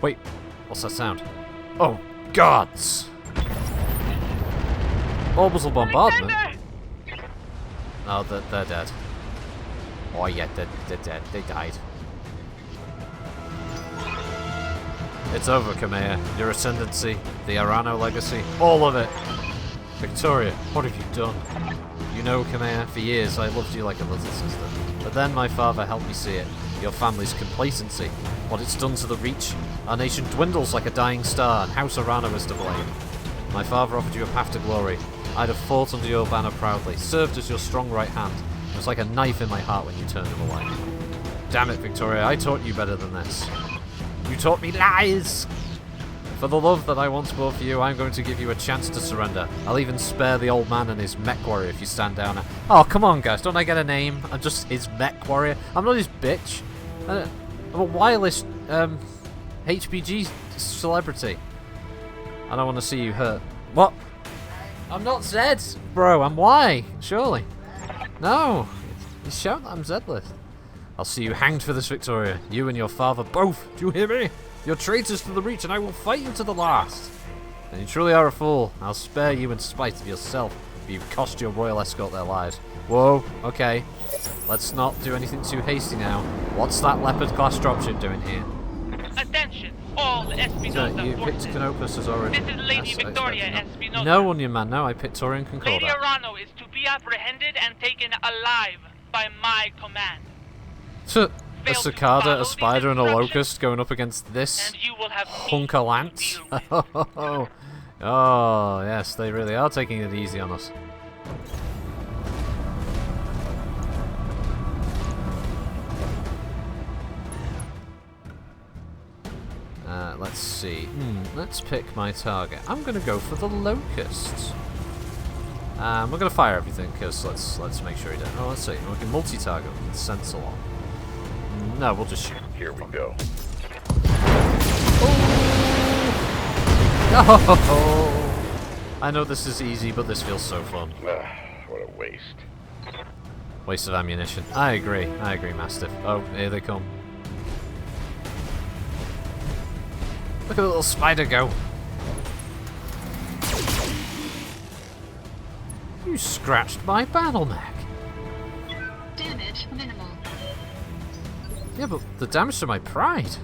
Wait, what's that sound? Oh, gods! Orbital bombardment? Oh, they're dead. Oh yeah, they're dead. They died. It's over, Kamea. Your ascendancy, the Arano legacy, all of it. Victoria, what have you done? You know, Kamea, for years I loved you like a little sister. But then my father helped me see it. Your family's complacency. What it's done to the Reach. Our nation dwindles like a dying star, and House Arano is to blame. My father offered you a path to glory. I'd have fought under your banner proudly, served as your strong right hand. It was like a knife in my heart when you turned him away. Damn it, Victoria, I taught you better than this. You taught me lies! For the love that I once bore for you, I'm going to give you a chance to surrender. I'll even spare the old man and his mech warrior if you stand down. Oh, come on, guys, don't I get a name? I'm just his mech warrior. I'm not his bitch. I'm a wireless HPG celebrity. I don't want to see you hurt. What? I'm not Zed, bro. I'm Y, surely. No. You shout that I'm Zedless. I'll see you hanged for this, Victoria. You and your father both. Do you hear me? You're traitors to the Reach, and I will fight you to the last. And you truly are a fool. I'll spare you in spite of yourself, but you've cost your royal escort their lives. Whoa, okay. Let's not do anything too hasty now. What's that leopard class dropship doing here? Attention, all Espinosa You picked forces. Canopus as already. This is Lady Yes, Victoria I expected Espinosa. that. No, Onion Man, no, I picked Torian Lady Concordat. Arano is to be apprehended and taken alive by my command. A cicada, a spider, and a locust going up against this And you will have hunk of lance. Oh, yes, they really are taking it easy on us. Let's see. Let's pick my target. I'm gonna go for the locust. We're gonna fire everything because let's make sure he doesn't. Oh, let's see. We can multi-target. We can sense a lot. No, we'll just shoot. Here we go. Oh! I know this is easy, but this feels so fun. What a waste. Waste of ammunition. I agree, Mastiff. Oh, here they come. Look at the little spider go. You scratched my battle mech. Damage minimal. Yeah, but the damage to my pride.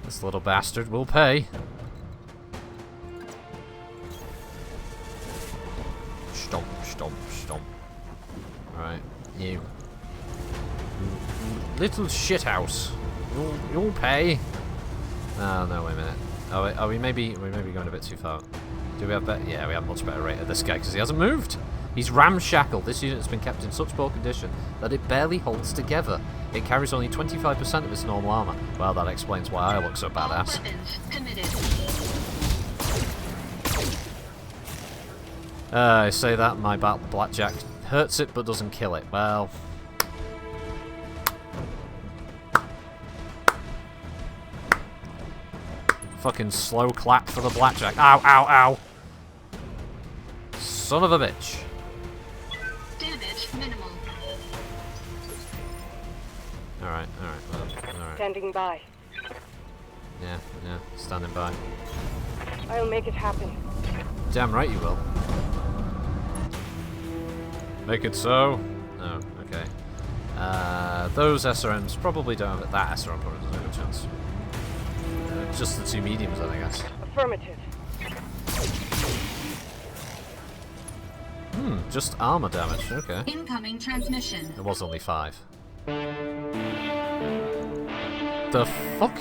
This little bastard will pay. Stomp, stomp, stomp. Right, you. Little shithouse. You'll pay. Oh, no, wait a minute. Are we maybe going a bit too far? Do we have better? Yeah, we have much better rate of this guy because he hasn't moved. He's ramshackled. This unit has been kept in such poor condition that it barely holds together. It carries only 25% of its normal armor. Well, that explains why I look so All badass. weapons committed. I say that my blackjack hurts it but doesn't kill it. Well. Fucking slow clap for the blackjack. Ow, ow, ow. Son of a bitch. Damage minimal. Alright, alright. Standing by. Yeah, standing by. I'll make it happen. Damn right you will. Make it so. Oh, okay. Those SRMs probably don't have it. That SRM probably doesn't have a chance. Just the two mediums, I guess. Affirmative. Just armor damage. Okay. Incoming transmission. It was only 5. The fuck?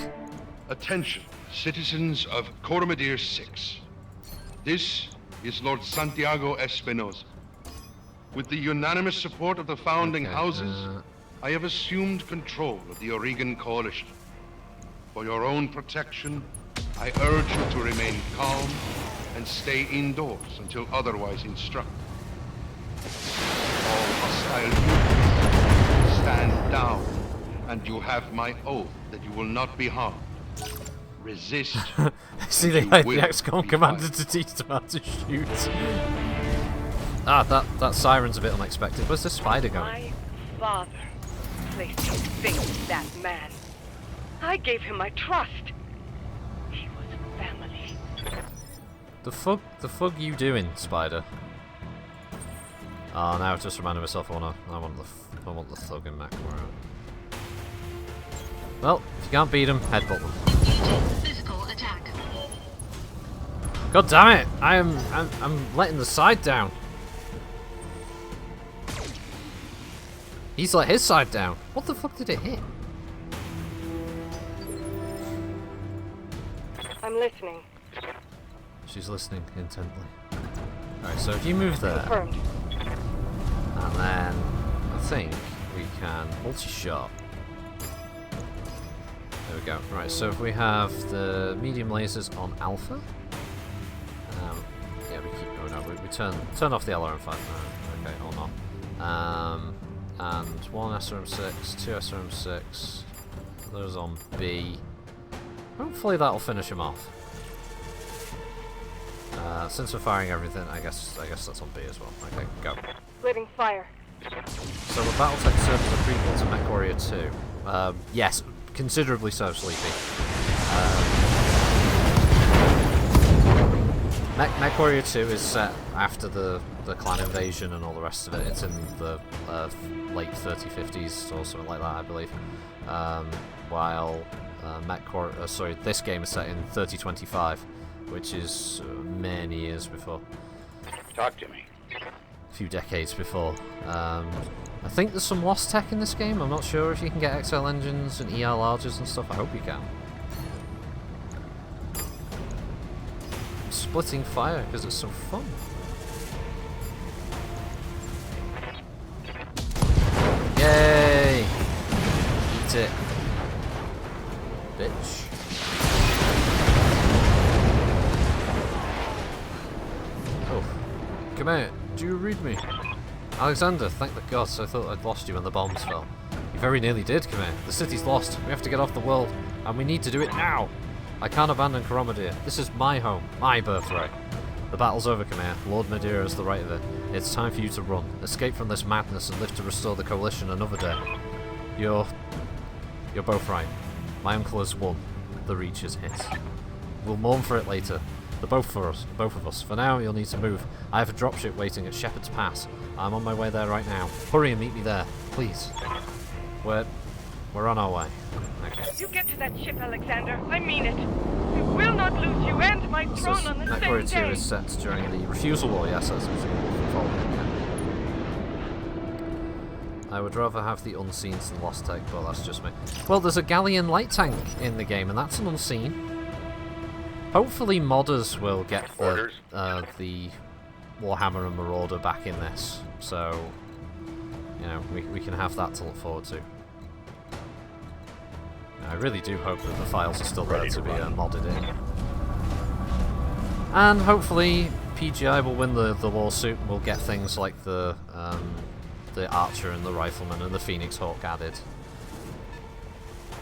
Attention, citizens of Coromadir 6. This is Lord Santiago Espinosa. With the unanimous support of the founding houses, I have assumed control of the Oregon Coalition. For your own protection, I urge you to remain calm and stay indoors until otherwise instructed. All hostile units, stand down, and you have my oath that you will not be harmed. Resist. See, they you hired will the XCOM be commander fired. to teach them how to shoot. Ah, that siren's a bit unexpected. Where's the spider going? My father placed his faith in that man. I gave him my trust. He was family. The fuck you doing, spider? Oh, now I've just reminded myself I want the thug in McMurray. Well, if you can't beat him, headbutt them. Engaging physical attack. God damn it! I'm letting the side down. He's let his side down. What the fuck did it hit? I'm listening. She's listening intently. Alright, so if you move there, Confirmed. and then I think we can multi-shot. There we go. Right, so if we have the medium lasers on alpha, yeah, we keep going up. We turn off the LRM5. Okay, or not. And one SRM6, two SRM6. Those on B. Hopefully that'll finish him off. Since we're firing everything, I guess that's on B as well. Okay, go. Splitting fire. So the Battletech serves as a prequel to MechWarrior 2. Yes, considerably so, Sleepy. Mech Warrior 2 is set after the clan invasion and all the rest of it. It's in the late 3050s or something like that, I believe. While this game is set in 3025, which is many years before. Talk to me. A few decades before. I think there's some lost tech in this game. I'm not sure if you can get XL engines and ER larges and stuff. I hope you can. I'm splitting fire because it's so fun. Yay! Eat it. Bitch. Oh. Come out. Do you read me? Alexander, thank the gods. I thought I'd lost you when the bombs fell. You very nearly did, Khmer. The city's lost. We have to get off the world. And we need to do it now. I can't abandon Koromadir. This is my home. My birthright. The battle's over, Khmer. Lord Madeira has the right of it. It's time for you to run. Escape from this madness and live to restore the coalition another day. You're both right. My uncle has won. The Reach is hit. We'll mourn for it later. Both of us. For now, you'll need to move. I have a dropship waiting at Shepherd's Pass. I'm on my way there right now. Hurry and meet me there, please. We're on our way. Okay. You get to that ship, Alexander. I mean it. We will not lose you and my throne on the Mech same Warrior 2 day. is set during the Refusal War. Yes, that's I would rather have the Unseens than Lost Tech, but that's just me. Well, there's a Galleon light tank in the game, and that's an Unseen. Hopefully modders will get the Warhammer and Marauder back in this, so you know we can have that to look forward to. I really do hope that the files are still there to be modded in, and hopefully PGI will win the lawsuit and we'll get things like the Archer and the Rifleman and the Phoenix Hawk added.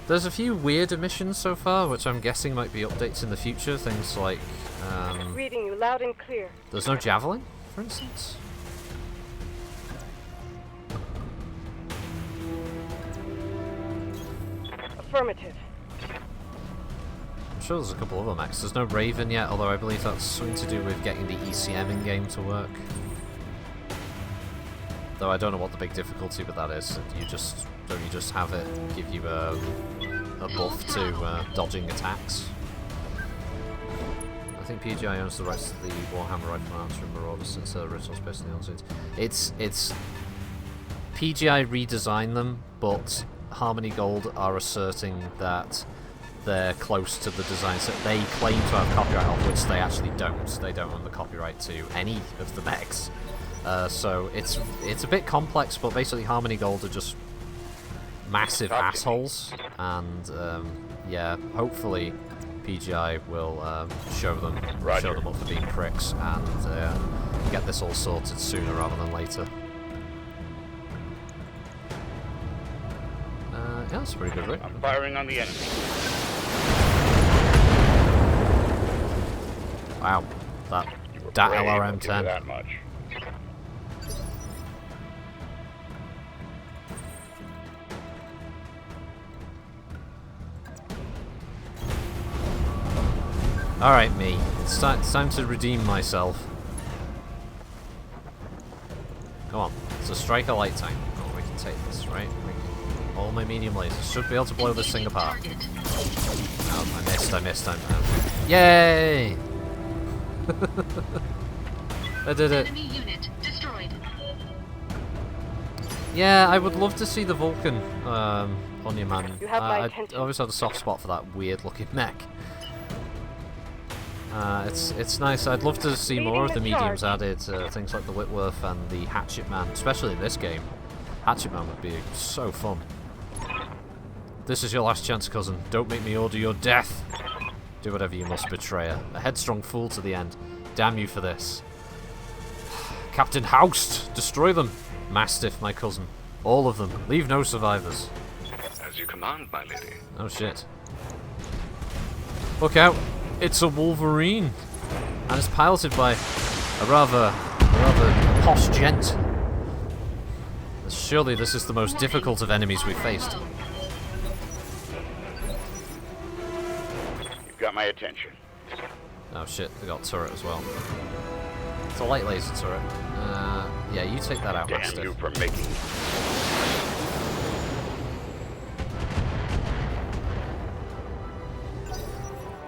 There's a few weird missions so far, which I'm guessing might be updates in the future. Things like Reading you loud and clear. there's no Javelin, for instance. Affirmative. I'm sure there's a couple other mechs. There's no Raven yet, although I believe that's something to do with getting the ECM in-game to work. Though I don't know what the big difficulty with that is. Don't you just have it give you a buff to dodging attacks? I think PGI owns the rights to the Warhammer Rifleman, Archer and Marauder since the original based on the Unseens. It's PGI redesigned them, but Harmony Gold are asserting that they're close to the designs that they claim to have copyright of, which they actually don't. They don't own the copyright to any of the mechs. So it's a bit complex, but basically Harmony Gold are just massive assholes, and yeah, hopefully PGI will show them up for being pricks and get this all sorted sooner rather than later. Yeah, that's a pretty good, right? I'm firing on the enemy. Wow, that Brave, I'll give you LRM-10. that much. Alright, me. It's time to redeem myself. Come on. It's a striker light tank. Oh, we can take this, right? All my medium lasers should be able to blow this thing apart. Oh, I missed. Yay! I did it. Enemy unit destroyed. Yeah, I would love to see the Vulcan on your man. You have my I attention. always had a soft spot for that weird looking mech. It's nice. I'd love to see more of the mediums added, things like the Whitworth and the Hatchet Man, especially in this game. Hatchet Man would be so fun. This is your last chance, cousin. Don't make me order your death. Do whatever you must, betrayer. A headstrong fool to the end. Damn you for this. Captain Houst! Destroy them! Mastiff, my cousin. All of them. Leave no survivors. As you command, my lady. Oh shit. Look out! It's a Wolverine! And it's piloted by a rather posh gent. Surely this is the most difficult of enemies we've faced. You've got my attention. Oh shit, they got turret as well. It's a light laser turret. Yeah, you take that out, Damn Mastiff. you for making...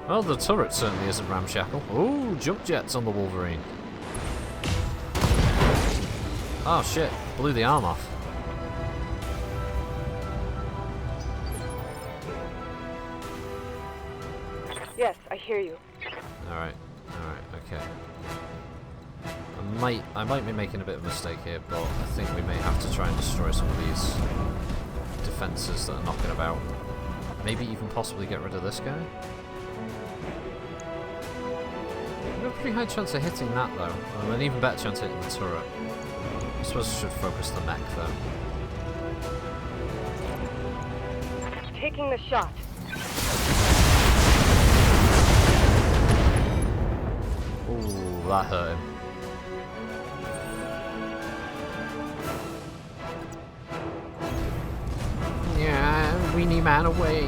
Well, the turret certainly isn't ramshackle. Ooh, jump jets on the Wolverine. Oh shit, blew the arm off. Yes, I hear you. Alright, okay. I might be making a bit of a mistake here, but I think we may have to try and destroy some of these defenses that are knocking about. Maybe even possibly get rid of this guy? We have a pretty high chance of hitting that though, and an even better chance of hitting the turret. I suppose I should focus the mech though. Taking the shot. Ooh, that hurt him. Yeah, weenie man away.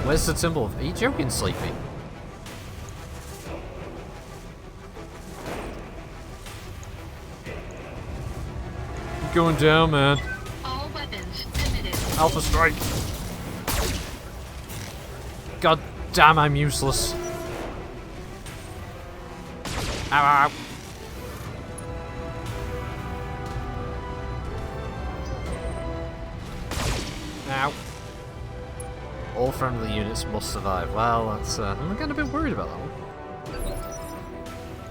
Where's the symbol? Are you joking, Sleepy? Going down, man. All weapons committed. Alpha strike. God damn, I'm useless. Ow, ow. Ow. All friendly units must survive. Well, that's I'm getting a bit worried about that one.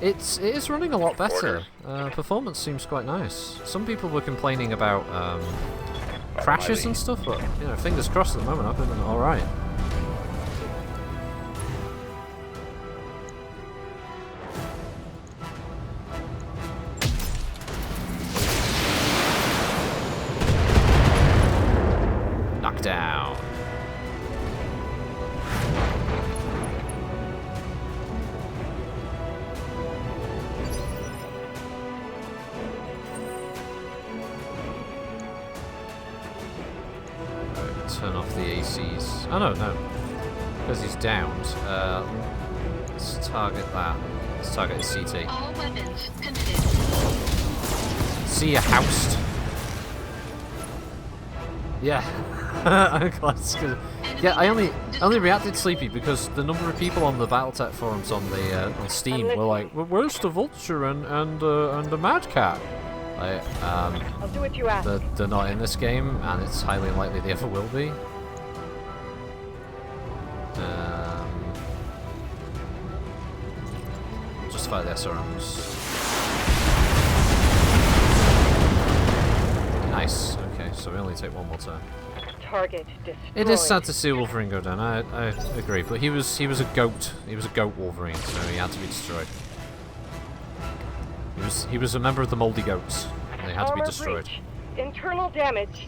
It is running a lot better. Performance seems quite nice. Some people were complaining about crashes and stuff, but you know, fingers crossed at the moment. I've been all right. Knockdown. Turn off the ACs. Oh no, because he's downed. Let's target that. Let's target his CT. All weapons committed. See ya, housed. Yeah. I'm glad it's good. Yeah, I only reacted sleepy because the number of people on the Battletech forums on the on Steam were like, well, "Where's the Vulture and the Mad Cat?" I'll do what you ask. They're not in this game, and it's highly unlikely they ever will be. Just fire the SRMs. Nice. Okay, so we only take one more turn. Target destroyed. It is sad to see Wolverine go down. I agree, but he was a goat. He was a goat Wolverine, so he had to be destroyed. He was a member of the Moldy Goats, and they had to be destroyed. Breach. Internal damage.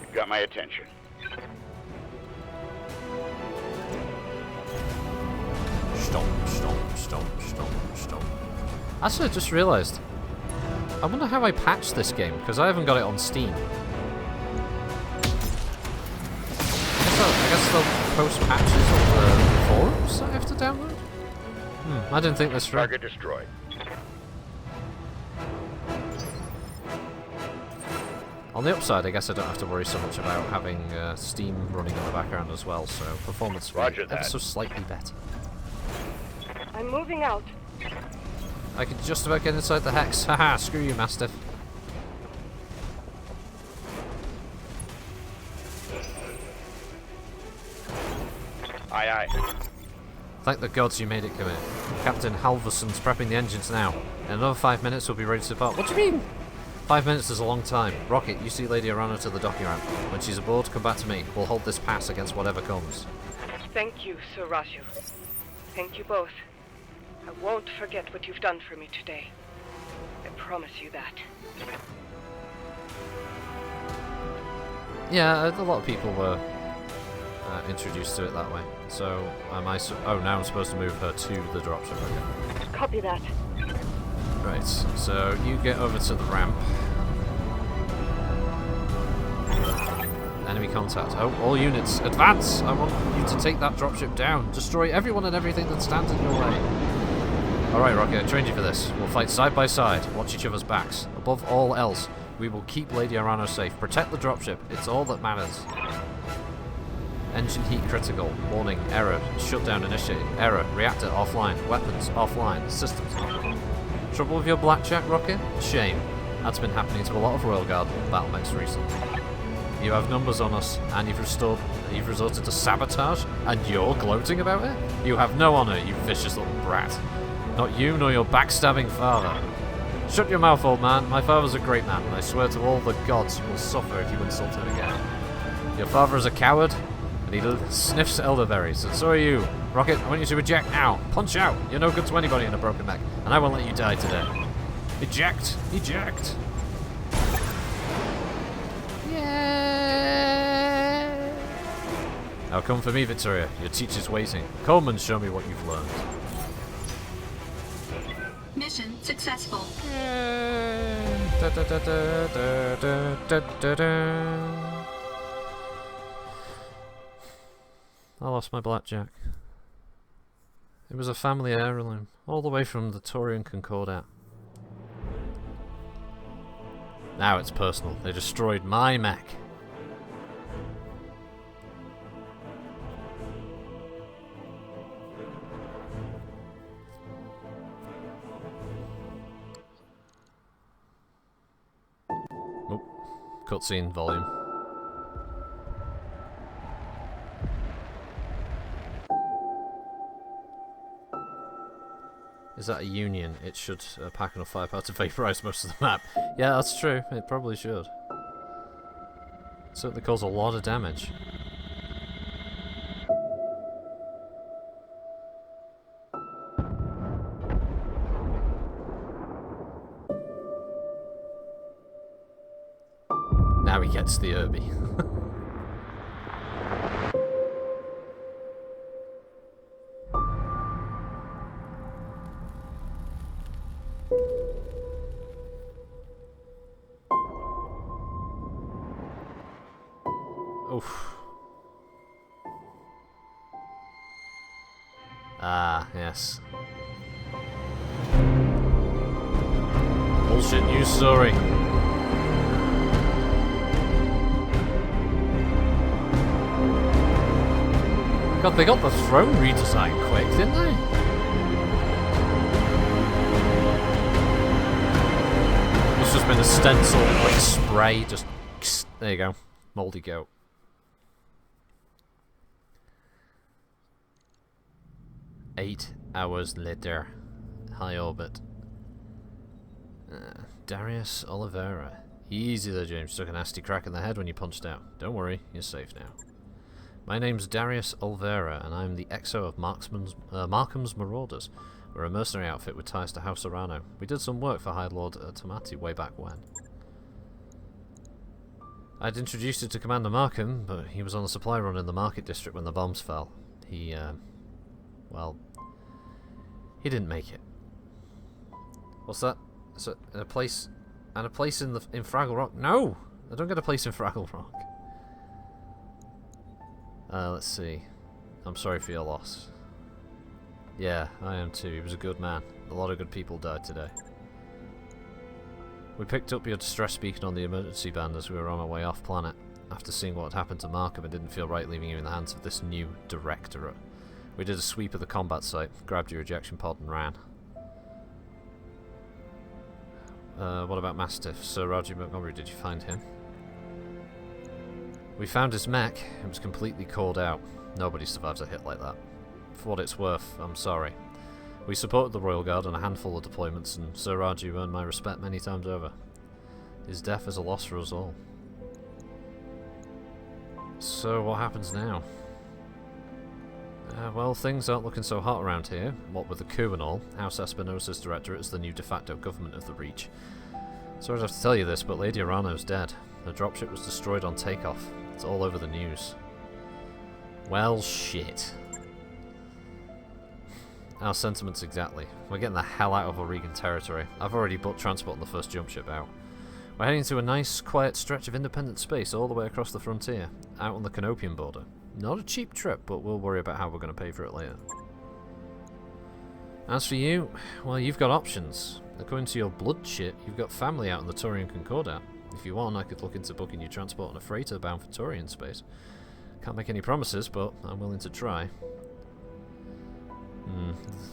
You've got my attention. Stomp. Actually, I just realised. I wonder how I patched this game, because I haven't got it on Steam. I guess they'll post patches on the forums that I have to download? I didn't think this through. Target destroyed. On the upside, I guess I don't have to worry so much about having Steam running in the background as well, so performance will be ever so slightly better. I'm moving out. I could just about get inside the hex. Haha, screw you, Mastiff. Aye, aye. Thank the gods you made it come in. Captain Halverson's prepping the engines now. In another 5 minutes we'll be ready to depart. What do you mean? 5 minutes is a long time. Rocket, you see Lady Arana to the docking ramp. When she's aboard, come back to me. We'll hold this pass against whatever comes. Thank you, Sir Raju. Thank you both. I won't forget what you've done for me today. I promise you that. Yeah, a lot of people were introduced to it that way. So, oh, now I'm supposed to move her to the dropship. Okay. Copy that. Right, so you get over to the ramp. Enemy contact. Oh, all units, advance! I want you to take that dropship down. Destroy everyone and everything that stands in your way. Alright, Rocky, I trained you for this. We'll fight side by side. Watch each other's backs. Above all else, we will keep Lady Arano safe. Protect the dropship. It's all that matters. Engine heat critical. Warning. Error. Shutdown initiated. Error. Reactor offline. Weapons offline. Systems offline. Trouble with your blackjack, Rocket? Shame. That's been happening to a lot of Royal Guard battlemechs recently. You have numbers on us, and you've resorted to sabotage, and you're gloating about it? You have no honor, you vicious little brat. Not you, nor your backstabbing father. Shut your mouth, old man. My father's a great man, and I swear to all the gods you will suffer if you insult him again. Your father is a coward, and he sniffs elderberries, and so are you. Rocket, I want you to eject now. Punch out. You're no good to anybody in a broken mech, and I won't let you die today. Eject. Eject. Yeah. Now come for me, Victoria. Your teacher's waiting. Come and show me what you've learned. Mission successful. Da, da, da, da, da, da, da, da. I lost my blackjack. It was a family heirloom, all the way from the Taurian Concordat. Now it's personal. They destroyed my mech. Oh, cutscene volume. Is that a union? It should pack enough firepower to vaporize most of the map. Yeah, that's true. It probably should. It certainly cause a lot of damage. Now he gets the Irby. Oof. Ah, yes. Bullshit news story. God, they got the throne redesigned quick, didn't they? It's just been a stencil, like spray, just... There you go. Moldy goat. Eight hours later. High orbit. Darius Oliveira. Easy there, James. Took a nasty crack in the head when you punched out. Don't worry, you're safe now. My name's Darius Oliveira, and I'm the XO of Markham's Marauders. We're a mercenary outfit with ties to House Arano. We did some work for High Lord Tamati way back when. I'd introduced you to Commander Markham, but he was on a supply run in the Market District when the bombs fell. He, well, he didn't make it. What's that? Is it a place? And a place in Fraggle Rock? No! I don't get a place in Fraggle Rock. Let's see. I'm sorry for your loss. Yeah, I am too. He was a good man. A lot of good people died today. We picked up your distress beacon on the emergency band as we were on our way off planet. After seeing what had happened to Markham, it didn't feel right leaving you in the hands of this new directorate. We did a sweep of the combat site, grabbed your ejection pod and ran. What about Mastiff? Sir Raji Montgomery, did you find him? We found his mech. It was completely called out. Nobody survives a hit like that. For what it's worth, I'm sorry. We supported the Royal Guard on a handful of deployments, and Sir Raji earned my respect many times over. His death is a loss for us all. So, what happens now? Well, things aren't looking so hot around here. What with the coup and all, House Espinosa's directorate is the new de facto government of the Reach. Sorry to have to tell you this, but Lady Arano's dead. The dropship was destroyed on takeoff. It's all over the news. Well, shit. Our sentiments exactly. We're getting the hell out of Oregon territory. I've already booked transport on the first jump ship out. We're heading to a nice, quiet stretch of independent space all the way across the frontier, out on the Canopian border. Not a cheap trip, but we'll worry about how we're going to pay for it later. As for you, well, you've got options. According to your blood shit, you've got family out in the Turian Concordat. If you want, I could look into booking your transport on a freighter bound for Turian space. Can't make any promises, but I'm willing to try.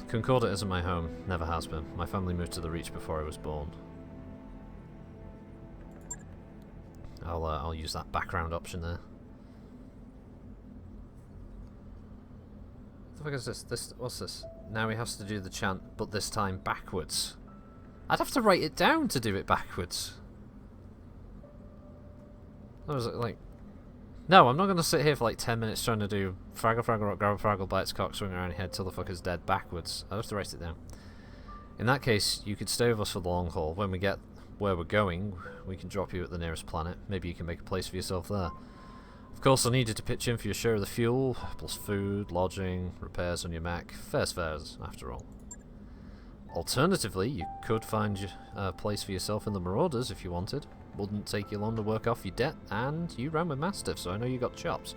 Concordat isn't my home. Never has been. My family moved to the Reach before I was born. I'll use that background option there. What the fuck is this? What's this? Now he has to do the chant, but this time backwards. I'd have to write it down to do it backwards. I was like, no, I'm not going to sit here for like 10 minutes trying to do Fraggle, Fraggle, Rock, Grab, Fraggle, Bites, Cock, Swing around your head till the fucker's dead backwards. I'd have to write it down. In that case, you could stay with us for the long haul. When we get where we're going, we can drop you at the nearest planet. Maybe you can make a place for yourself there. Of course, I need you to pitch in for your share of the fuel, plus food, lodging, repairs on your Mac. Fair's fares, after all. Alternatively, you could find a place for yourself in the Marauders if you wanted. Wouldn't take you long to work off your debt, and you ran with Mastiff, so I know you got chops.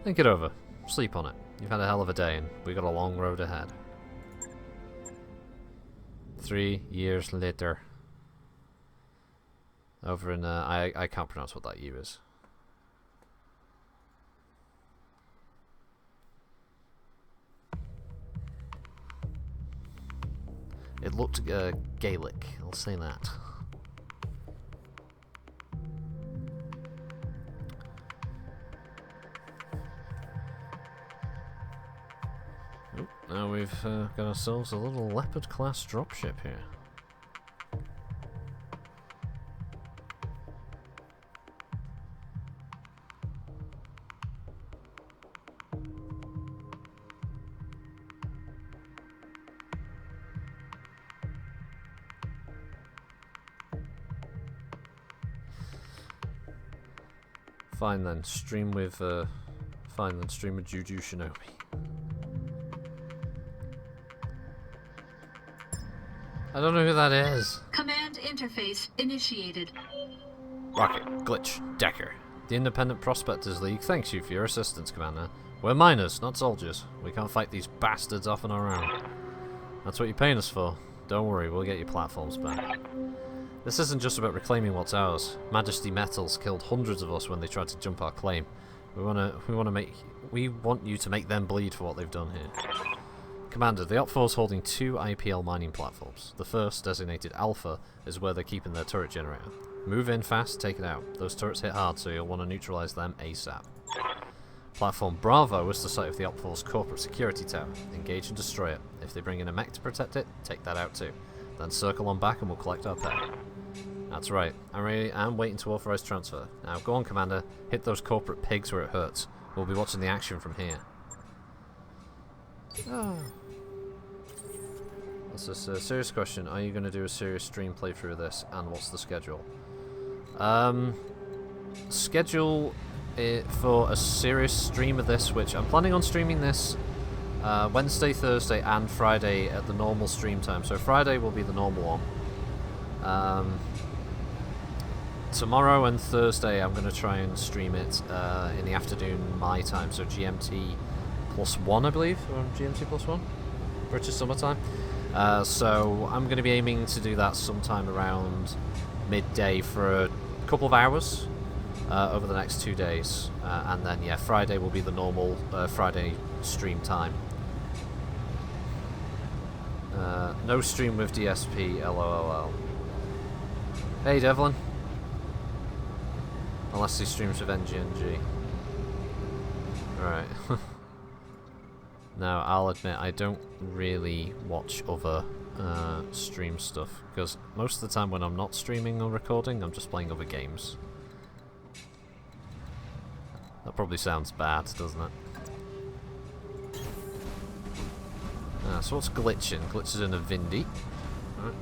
Think it over. Sleep on it. You've had a hell of a day, and we got a long road ahead. 3 years later. Over in, I can't pronounce what that U is. It looked Gaelic, I'll say that. Oh, now we've got ourselves a little Leopard class dropship here. Fine then, stream with Juju Shinobi. I don't know who that is. Command interface initiated. Rocket, Glitch, Decker. The Independent Prospectors League thanks you for your assistance, Commander. We're miners, not soldiers. We can't fight these bastards off on our own. That's what you're paying us for. Don't worry, we'll get your platforms back. This isn't just about reclaiming what's ours. Majesty Metals killed hundreds of us when they tried to jump our claim. We want you to make them bleed for what they've done here. Commander, the Op4's holding 2 IPL mining platforms. The first, designated Alpha, is where they're keeping their turret generator. Move in fast, take it out. Those turrets hit hard, so you'll want to neutralize them ASAP. Platform Bravo is the site of the Op4's corporate security tower. Engage and destroy it. If they bring in a mech to protect it, take that out too. Then circle on back and we'll collect our pay. That's right. I'm waiting to authorize transfer. Now go on, Commander. Hit those corporate pigs where it hurts. We'll be watching the action from here. That's a serious question. Are you going to do a serious stream playthrough of this? And what's the schedule? Schedule it for a serious stream of this, which I'm planning on streaming this Wednesday, Thursday, and Friday at the normal stream time. So Friday will be the normal one. Tomorrow and Thursday I'm going to try and stream it in the afternoon my time, so GMT +1 I believe, or GMT +1, British summertime. So I'm going to be aiming to do that sometime around midday for a couple of hours over the next 2 days, and then yeah, Friday will be the normal Friday stream time. No stream with DSP, LOL. Hey Devlin. Unless he streams with NGNG. Alright. Now, I'll admit, I don't really watch other stream stuff, because most of the time when I'm not streaming or recording, I'm just playing other games. That probably sounds bad, doesn't it? So what's glitching? Glitch is in a Vindy. Right.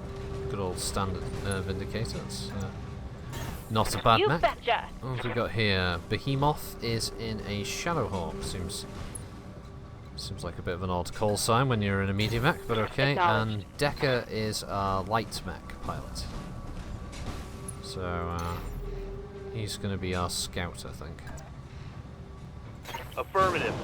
Good old standard Vindicator. That's not a bad mech. What have we got here? Behemoth is in a Shadowhawk. Seems like a bit of an odd call sign when you're in a medium mech, but okay. And Decker is a light mech pilot. So, he's going to be our scout, I think. Affirmative.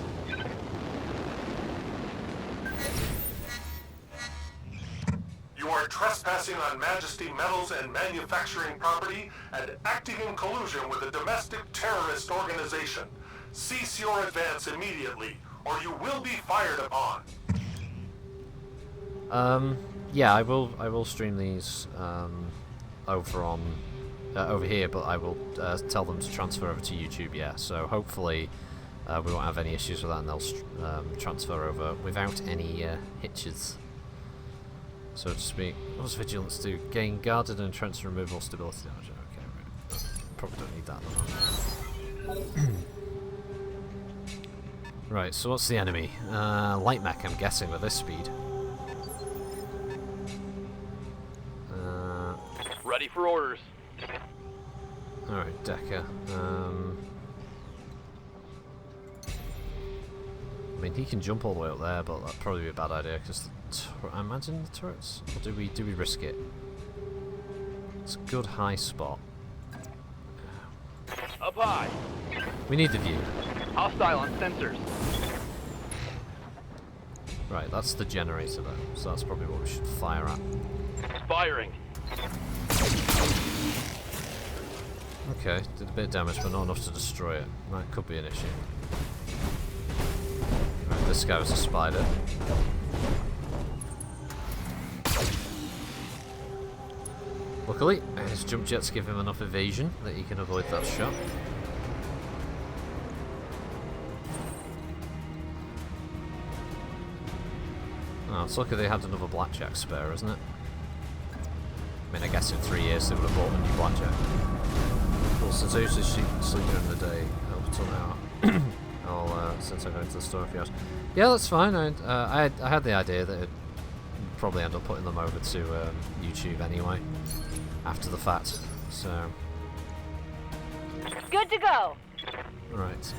You are trespassing on Majesty metals and manufacturing property and acting in collusion with a domestic terrorist organization. Cease your advance immediately, or you will be fired upon. Yeah, I will stream these over here, but I will tell them to transfer over to YouTube. Yeah, so hopefully we won't have any issues with that, and they'll transfer over without any hitches. So to speak. What does vigilance do? Gain guarded and entrenched removal stability damage. Okay, right. Probably don't need that though. Right, so what's the enemy? Light mech, I'm guessing, with this speed. Ready for orders. Alright, Decker. I mean, he can jump all the way up there, but that'd probably be a bad idea, because I imagine the turrets? Or do we risk it? It's a good high spot. Up high. We need the view. Hostile on sensors. Right, that's the generator though, so that's probably what we should fire at. Firing. Okay, did a bit of damage, but not enough to destroy it. That could be an issue. Right, this guy was a spider. Luckily, his jump jets give him enough evasion that he can avoid that shot. Oh, it's lucky they had another blackjack spare, isn't it? I mean, I guess in 3 years they would have bought a new blackjack. Well, since I usually sleep during the day, up till now, since I go into the store a few hours. Yeah, that's fine. I had the idea that it'd probably end up putting them over to YouTube anyway, after the fact. So. Good to go. Right.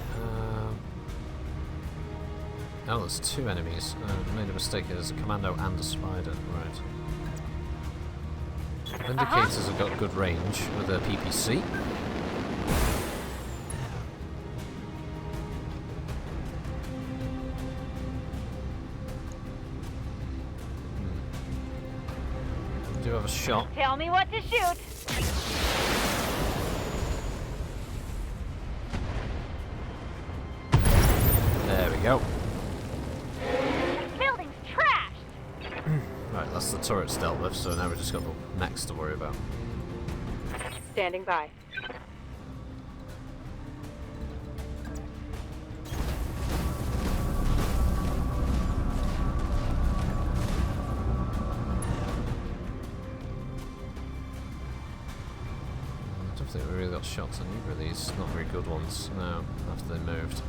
Oh, there's two enemies. I made a mistake. There's a commando and a spider. Right. Vindicators have got good range with their PPC. Do have a shot. Tell me what to shoot. There we go. Building's trashed. Right, that's the turrets dealt with, so now we've just got the mechs to worry about. Standing by. I don't think we really got shots on either of these. Not very good ones. No, after they moved.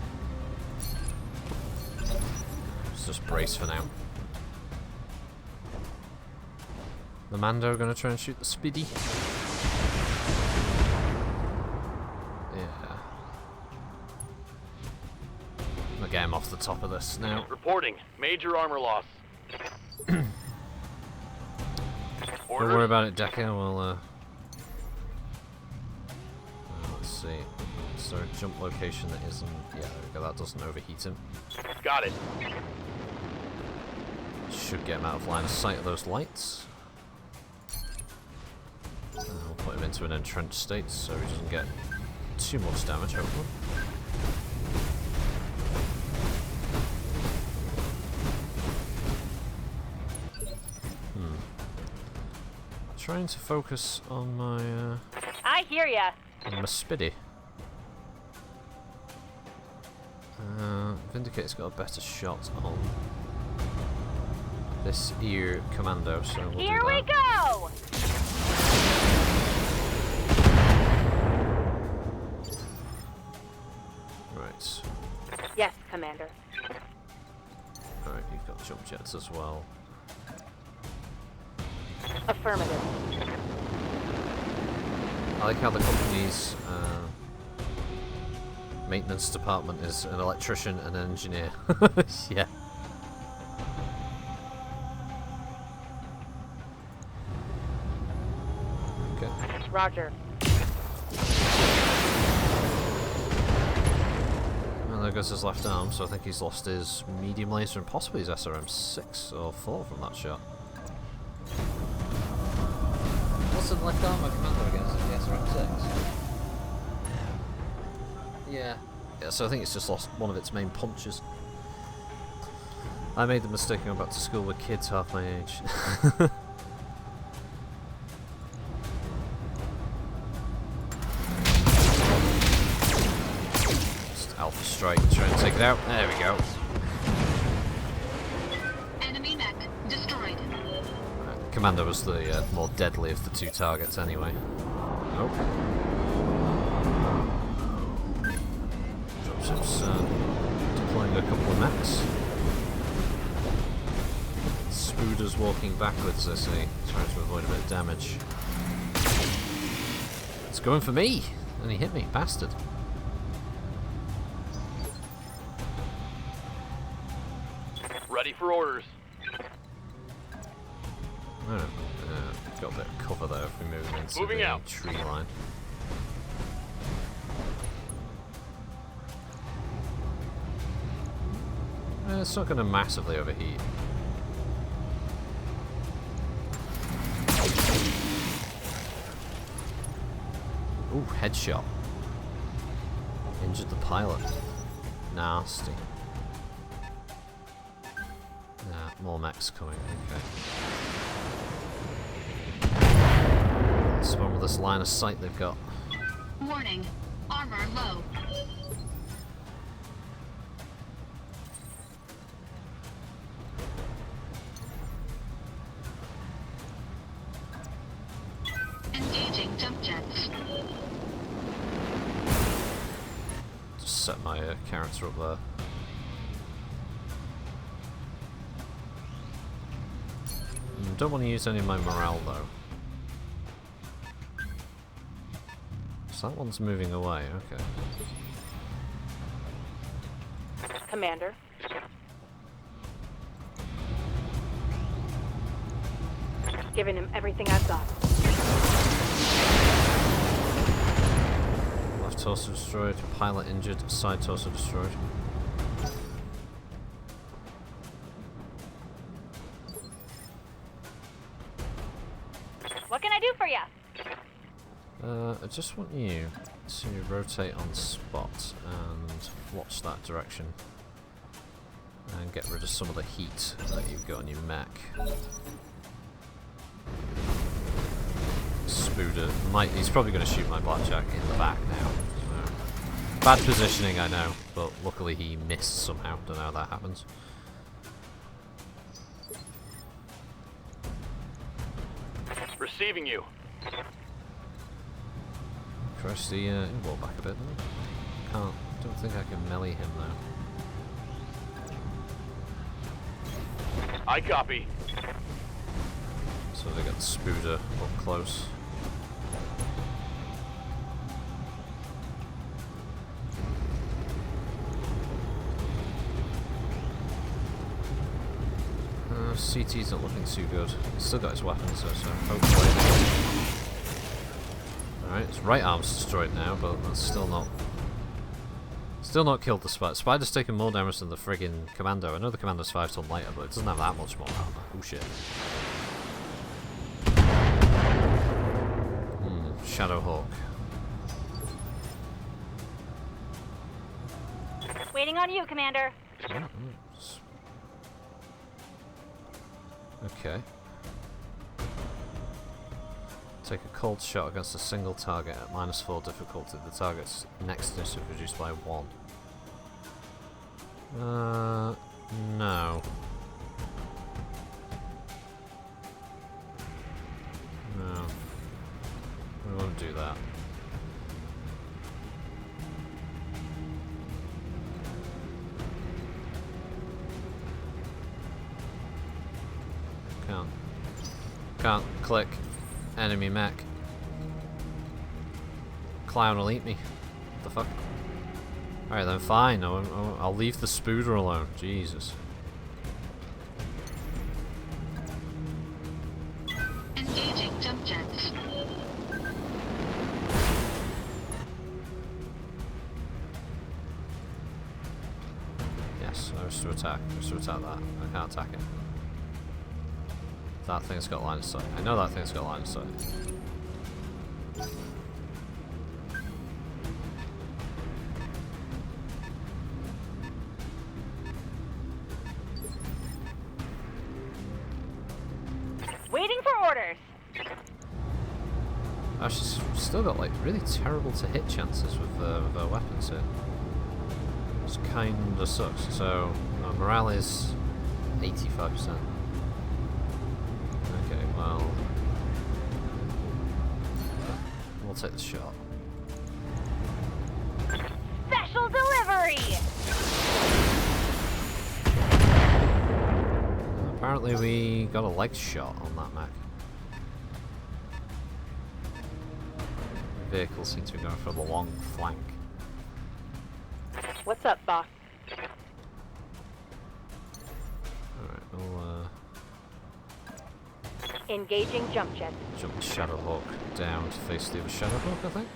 Let's just brace for now. The Mando gonna try and shoot the Speedy. Yeah. I'll get him off the top of this now. Reporting. Major armor loss. Don't worry about it, Decker. We'll, let's see. Is there a jump location that isn't... Yeah, there we go. That doesn't overheat him. Got it. Should get him out of line of sight of those lights. We'll put him into an entrenched state so he doesn't get too much damage, hopefully. Trying to focus on my I hear ya. on my Spiddy. Vindicator's got a better shot on this ear commando, so we'll Here do we that. go. Right. Yes, Commander. Alright, you've got jump jets as well. Affirmative. I like how the company's maintenance department is an electrician and an engineer. Yeah. Roger. goes his left arm, so I think he's lost his medium laser and possibly his SRM-6 or 4 from that shot. What's the left arm commander against the SRM-6? Yeah. Yeah, so I think it's just lost one of its main punches. I made the mistake of going back to school with kids half my age. Just Alpha Strike, try and take it out. There we go. Enemy mech destroyed. Right, Commander was the more deadly of the two targets anyway. Nope. Dropship's deploying a couple of mechs. Spooder's walking backwards, I see, trying to avoid a bit of damage. It's going for me! And he hit me, bastard. Ready for orders. Oh, got a bit of cover there if we move into Moving the out. tree line. It's not going to massively overheat. Ooh, headshot. Injured the pilot. Nasty. Nah, more mechs coming, okay. What's wrong with this line of sight they've got? Warning. Armor low. Engaging jump jets. Just set my character up there. Don't want to use any of my morale though. So that one's moving away, okay. Commander. Giving him everything I've got. Left torso destroyed, pilot injured, side torso destroyed. What can I do for you? I just want you to rotate on spot and watch that direction. And get rid of some of the heat that you've got on your mech. Spooder he's probably going to shoot my blackjack in the back now. So. Bad positioning, I know, but luckily he missed somehow. Don't know how that happens. Receiving you. Press the wall back a bit. Don't think I can melee him though. I copy. So they got the Spooder up close. CT's not looking too good. He's still got his weapons though, so hopefully. Alright, his right arm's destroyed now, but that's still not killed the Spider. Spider's taken more damage than the friggin' Commando. I know the Commando's 5 ton lighter, but it doesn't have that much more armor. Oh shit. Shadowhawk. Waiting on you, Commander. Okay. Take a cold shot against a single target at -4 difficulty. The target's nextness is reduced by 1. No. No. We won't do that. Can't click enemy mech. Clown will eat me. What the fuck? Alright then, fine. I'll leave the Spooder alone. Jesus. Engaging jump jets. this. I wish to attack. I wish to attack that. I can't attack it. That thing's got line of sight. I know that thing's got line of sight. Waiting for orders. Oh, she's still got like really terrible to hit chances with her weapons here. Which kinda sucks. So morale is 85%. Okay, well, we'll take the shot. Special delivery. Apparently we got a leg shot on that mech. The vehicle seems to be going for the long flank. What's up, boss? Alright, we'll Engaging jump jet. jump the Shadowhawk down to face the other Shadowhawk, I think.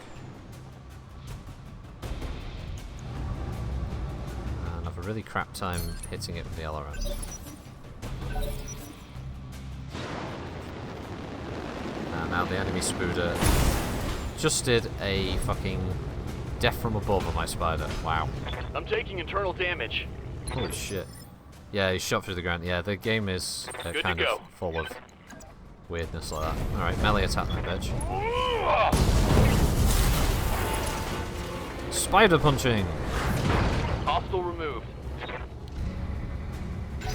And have a really crap time hitting it with the LRM. And now the enemy Spooder just did a fucking death from above on my spider. Wow. I'm taking internal damage. Holy shit. Yeah, he shot through the ground. Yeah, the game is kind of full of weirdness like that. Alright, melee attack that bitch. Spider punching! Hostile removed. Here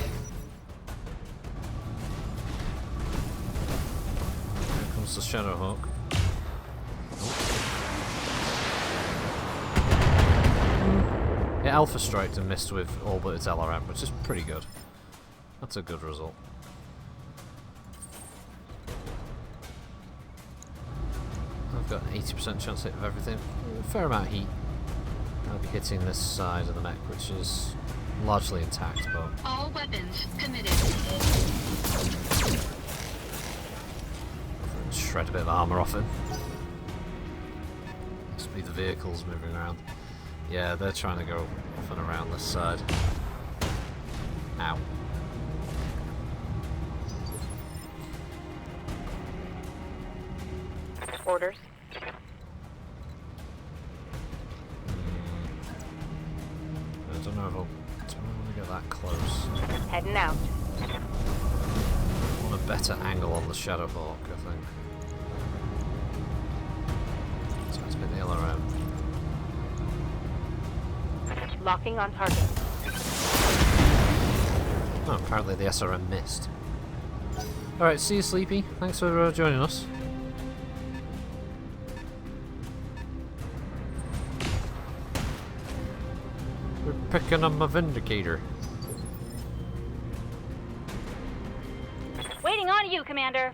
comes the Shadowhawk. It Alpha Striked and missed with all but its LRM, which is pretty good. That's a good result. I've got an 80% chance hit of everything. A fair amount of heat. I'll be hitting this side of the mech, which is largely intact, but... All weapons committed. Shred a bit of armor off him. Must be the vehicles moving around. Yeah, they're trying to go off and around this side. Ow. Orders. I don't know if I'll... do I want to get that close? Heading out. I want a better angle on the Shadowhawk, I think. So it's a bit the LRM. Locking on target. Oh, apparently the SRM missed. Alright, see you, Sleepy. Thanks for joining us. We're picking up my Vindicator. Waiting on you, Commander.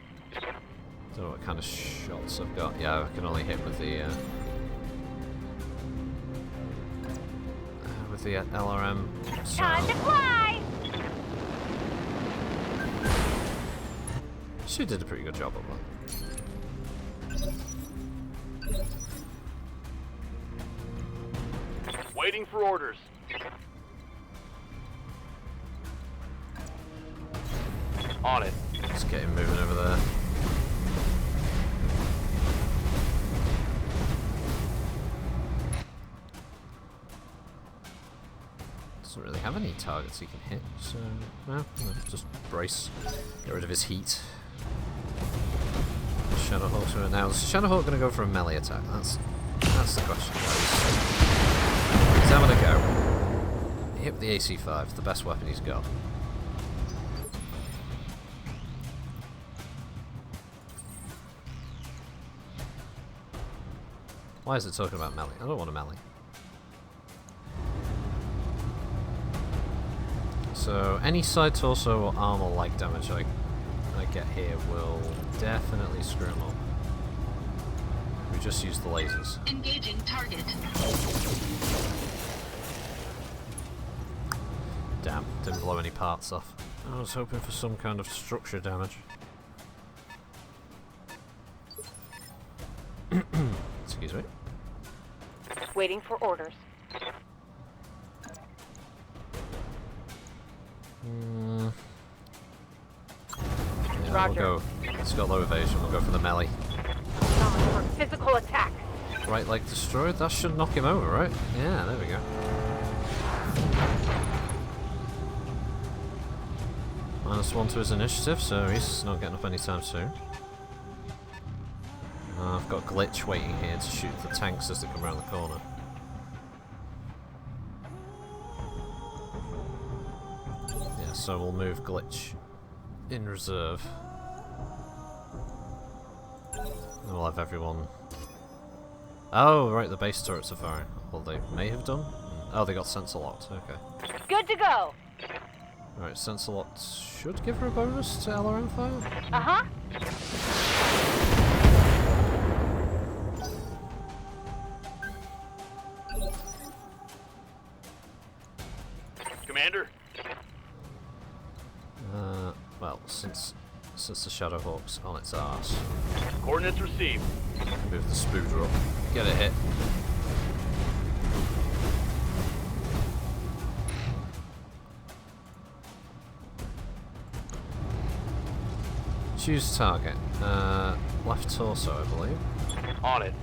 Don't know what kind of shots I've got. Yeah, I can only hit with the LRM. So. Time to fly! She did a pretty good job of that. Waiting for orders. On it. Let's get him moving over there. Doesn't really have any targets he can hit, so no, just brace. Get rid of his heat. Shadowhawk's right now. Is Shadowhawk going to go for a melee attack? That's the question. He's having a go. He hit with the AC-5, the best weapon he's got. Why is it talking about melee? I don't want a melee. So any side torso or armor like damage I get here will definitely screw him up. We just use the lasers. Engaging target. Damn, didn't blow any parts off. I was hoping for some kind of structure damage. Excuse me. Waiting for orders. Roger. We'll go. It's got low evasion. We'll go for the melee. For physical attack. Right leg destroyed. That should knock him over, right? Yeah, there we go. -1 to his initiative, so he's not getting up anytime soon. I've got Glitch waiting here to shoot the tanks as they come around the corner. Yeah, so we'll move Glitch in reserve. And we'll have everyone... Oh, right, the base turrets are firing. Well, they may have done. Oh, they got sensor locked. Okay. Good to go. Alright, sensor locked should give her a bonus to LRM fire. Uh-huh. Commander? Well, since the Shadowhawk's on its arse, Coordinates received. move the spooder up, get it hit. Choose target. Left torso, I believe. On it.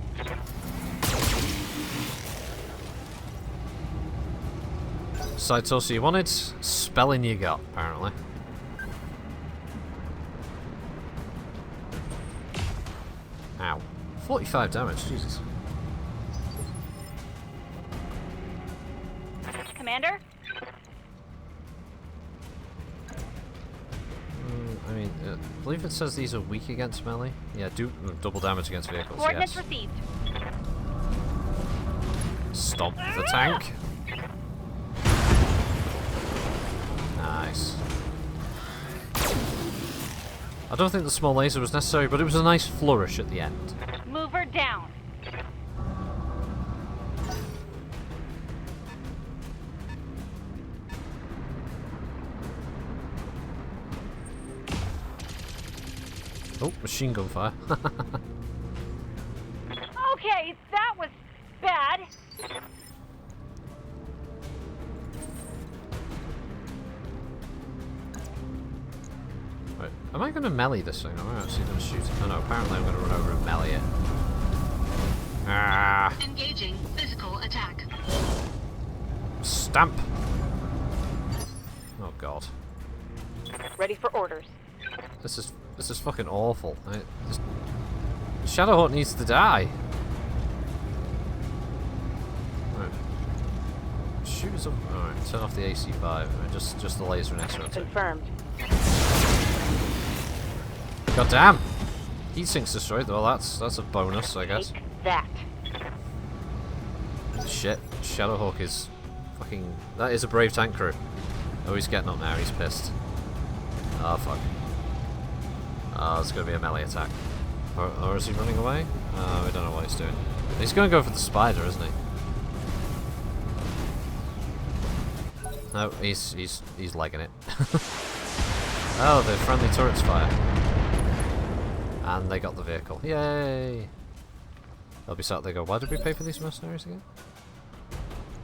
Side torso you wanted, spelling you got, apparently. Ow. 45 damage, Jesus. Commander? I mean, I believe it says these are weak against melee. Yeah, do double damage against vehicles, Coordinates yes. received. Stomp the tank. Nice. I don't think the small laser was necessary, but it was a nice flourish at the end. Move her down. Oh, machine gun fire. Okay, that was bad. Right, am I going to melee this thing? Or am I actually going to shoot it? Oh no, apparently I'm going to run over and melee it. Ah! Engaging physical attack. Stamp! Oh god. Ready for orders. This is fucking awful. Shadowhawk needs to die. Right. Shoot us up. Alright, turn off the AC5. Right, just the laser and SRT. Confirmed. God damn! Heat sink's destroyed. Well, that's a bonus, I guess. Take that. Shit, Shadowhawk is fucking... That is a brave tank crew. Oh, he's getting up now. He's pissed. Oh, fuck. Oh, it's going to be a melee attack. Or is he running away? We don't know what he's doing. He's going to go for the spider, isn't he? No, he's legging it. Oh, the friendly turrets fire. And they got the vehicle. Yay! They'll be sat there go, why did we pay for these mercenaries again?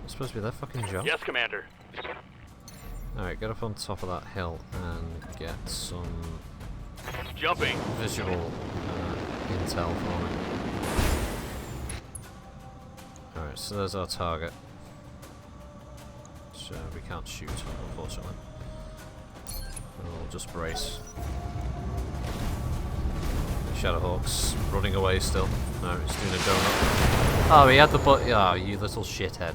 It's supposed to be their fucking job. Yes, Commander. Alright, get up on top of that hill and get some Jumping. visual intel for me. Alright, so there's our target. So we can't shoot, unfortunately. We'll just brace. Shadowhawk's running away still. No, he's doing a donut. Oh, he had the butt. Oh, you little shithead.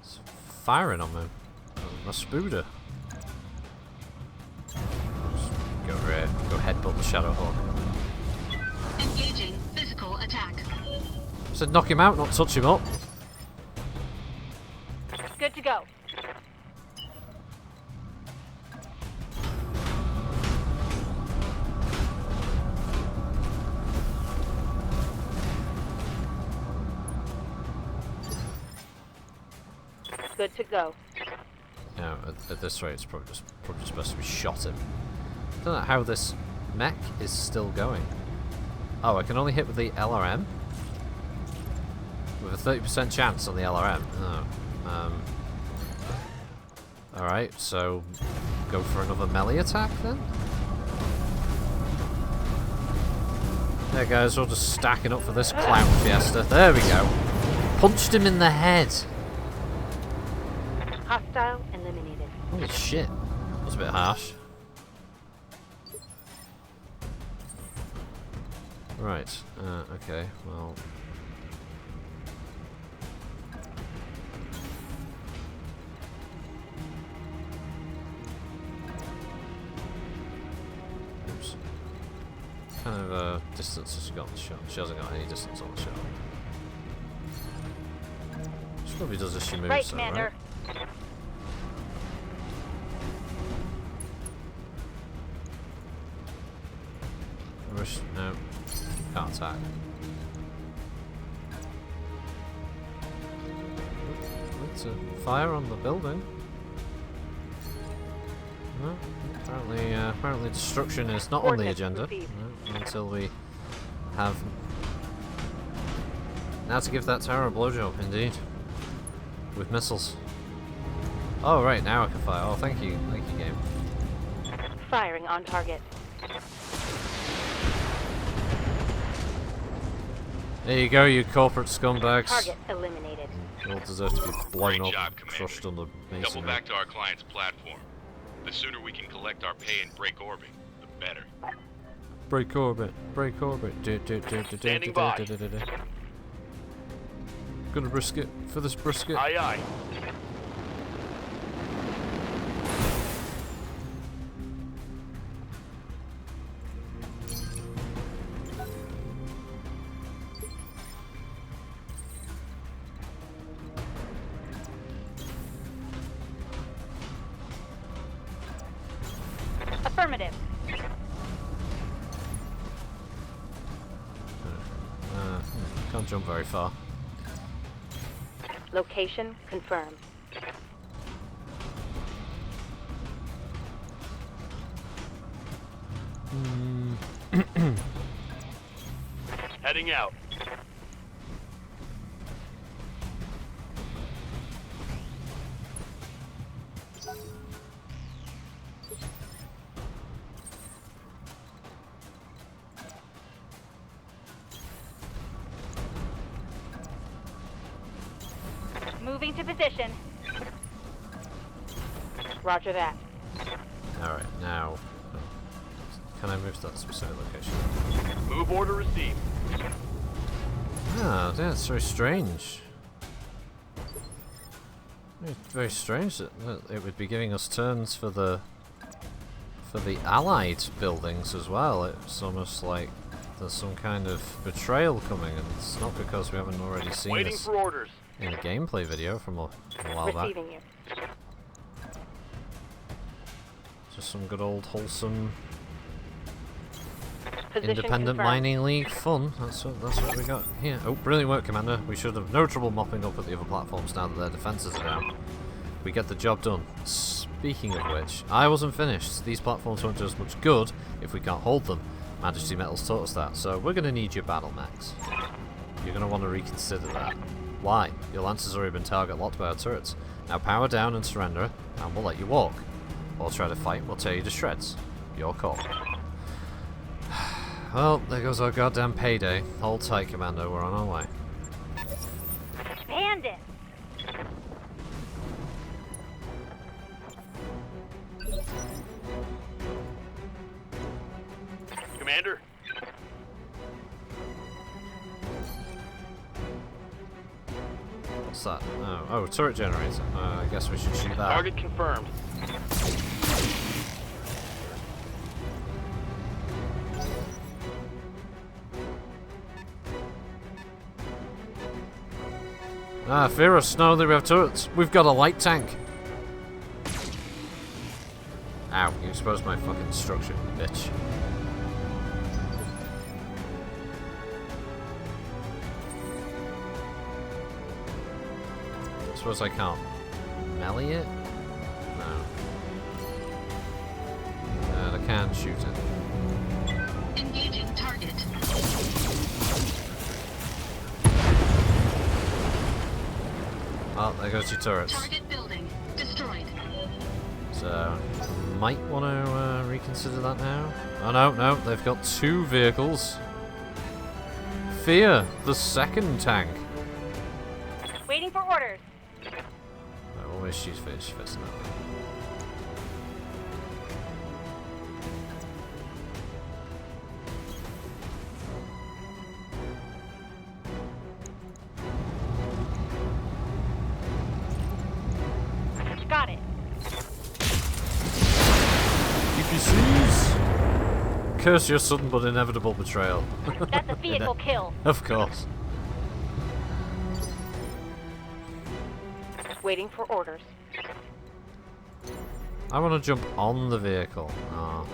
It's firing on me. My spooder. Go over here. Go headbutt the Shadowhawk. Engaging physical attack. I said knock him out, not touch him up. Good to go. Good to go. Yeah, at this rate, it's probably just best to be shot him. I don't know how this mech is still going. Oh, I can only hit with the LRM? With a 30% chance on the LRM. Oh. Alright, so go for another melee attack then? There guys, we're just stacking up for this clown fiesta. There we go. Punched him in the head. Hostile eliminated. Holy shit. That was a bit harsh. Right, okay, well... Oops. What kind of distance has she got on the shot? She hasn't got any distance on the shot. She probably does as she moves, Right, though, Commander. right? No, can't attack. Let's fire on the building. No, apparently destruction is not on the agenda. No, until we have... Now to give that tower a blowjob, indeed. With missiles. Oh right, now I can fire. Oh, thank you game. Firing on target. There you go, you corporate scumbags. Target eliminated. You all deserve to be blown Great up, job, Commander. crushed under Double masonry. back to our client's platform. The sooner we can collect our pay and break orbit, the better. Break orbit, break orbit. Standing by. Gonna brisket for this brisket. Aye, aye. Affirmative. Can't jump very far. Location confirmed. Heading out. Moving to position. Roger that. Alright, now... Can I move to that specific location? Move order received. Ah, that's very strange. Very strange that it would be giving us turns for the allied buildings as well. It's almost like there's some kind of betrayal coming, and it's not because we haven't already seen Waiting this for orders. in a gameplay video from a while back. Receiving you. Just some good old wholesome Position independent confirmed. mining league fun. That's what we got here. Oh, brilliant work, Commander. We should have no trouble mopping up at the other platforms now that their defences are down. We get the job done. Speaking of which, I wasn't finished. These platforms won't do us much good if we can't hold them. Majesty Metals taught us that, so we're going to need your battle mechs. You're going to want to reconsider that. Why? Your lance has already been target locked by our turrets. Now power down and surrender, and we'll let you walk. Or try to fight, we'll tear you to shreds. Your call. Well, there goes our goddamn payday. Hold tight, Commander, we're on our way. Bandit. Commander. What's that? Oh, turret generator. I guess we should shoot that. Target confirmed. Ah, fear us. Not only we have turrets, we've got a light tank. Ow, you exposed my fucking structure, bitch. I suppose I can't melee it? No. I can shoot it. Engaging target. Oh, there goes your turrets. Target building destroyed. So, might want to reconsider that now. Oh no, they've got 2 vehicles. Fear, the second tank. Waiting for orders. Right, well, where's she's facing that way. Got it. UPCs! Curse your sudden but inevitable betrayal. That's a vehicle kill. Of course. Waiting for orders. I want to jump on the vehicle. Oh.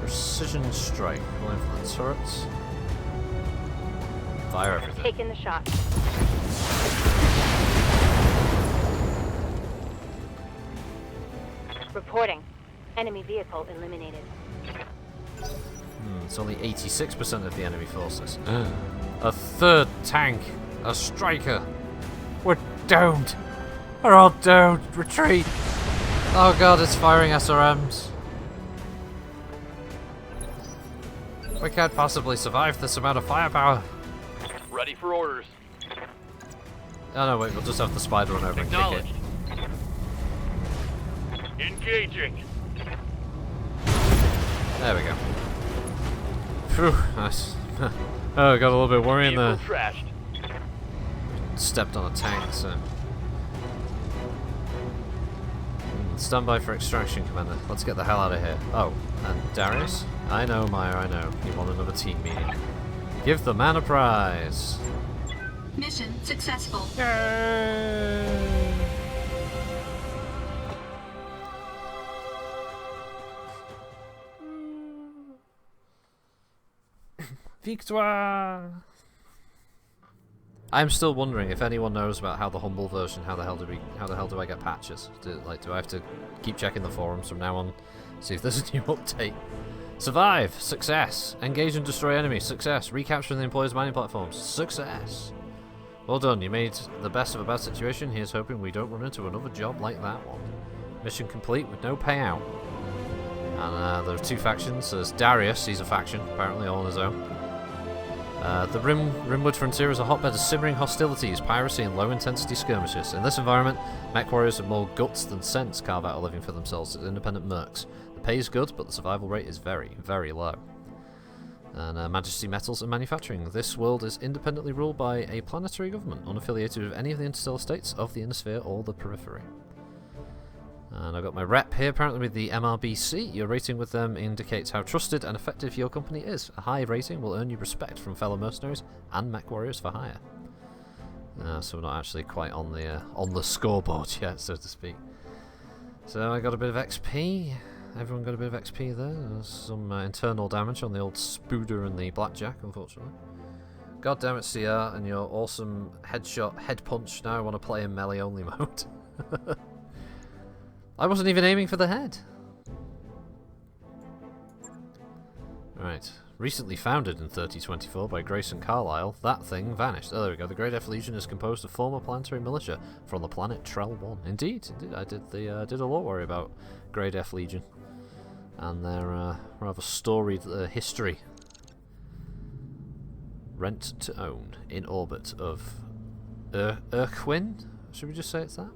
Precision strike. Going for the turrets. Fire everything. Taking the shot. Reporting. Enemy vehicle eliminated. It's only 86% of the enemy forces. A 3rd tank. A striker. We're downed. We're all downed. Retreat. Oh god, it's firing SRMs. We can't possibly survive this amount of firepower. Ready for orders. Oh no, wait, we'll just have the spider run over and kick it. Engaging. There we go. Phew, nice. Oh, got a little bit worrying there. Trashed. Stepped on a tank, so. Stand by for extraction, Commander. Let's get the hell out of here. Oh, and Darius? I know, Maya, I know. You want another team meeting. Give the man a prize. Mission successful. Yay! Victoire! I'm still wondering if anyone knows about how the humble version. How the hell do I get patches? Do I have to keep checking the forums from now on? See if there's a new update. Survive! Success! Engage and destroy enemies! Success! Recapture the employer's mining platforms! Success! Well done, you made the best of a bad situation. Here's hoping we don't run into another job like that one. Mission complete with no payout. And there are 2 factions. There's Darius, he's a faction, apparently all on his own. The Rimwood Frontier is a hotbed of simmering hostilities, piracy and low-intensity skirmishes. In this environment, mech warriors with more guts than sense carve out a living for themselves as independent mercs. The pay is good, but the survival rate is very, very low. And Majesty Metals and Manufacturing. This world is independently ruled by a planetary government, unaffiliated with any of the interstellar states of the Innisphere or the periphery. And I've got my rep here, apparently with the MRBC. Your rating with them indicates how trusted and effective your company is. A high rating will earn you respect from fellow mercenaries and mech warriors for hire. So we're not actually quite on the scoreboard yet, so to speak. So I got a bit of XP. Everyone got a bit of XP there. There's some internal damage on the old Spooder and the Blackjack, unfortunately. God damn it, CR, and your awesome headshot, head punch. Now I want to play in melee only mode. I wasn't even aiming for the head. Right. Recently founded in 3024 by Grayson Carlyle, that thing vanished. Oh, there we go. The Great F Legion is composed of former planetary militia from the planet Trell 1. Indeed. I did a lot worry about Great F Legion and their rather storied history. Rent to own in orbit of Urquin? Should we just say it's that?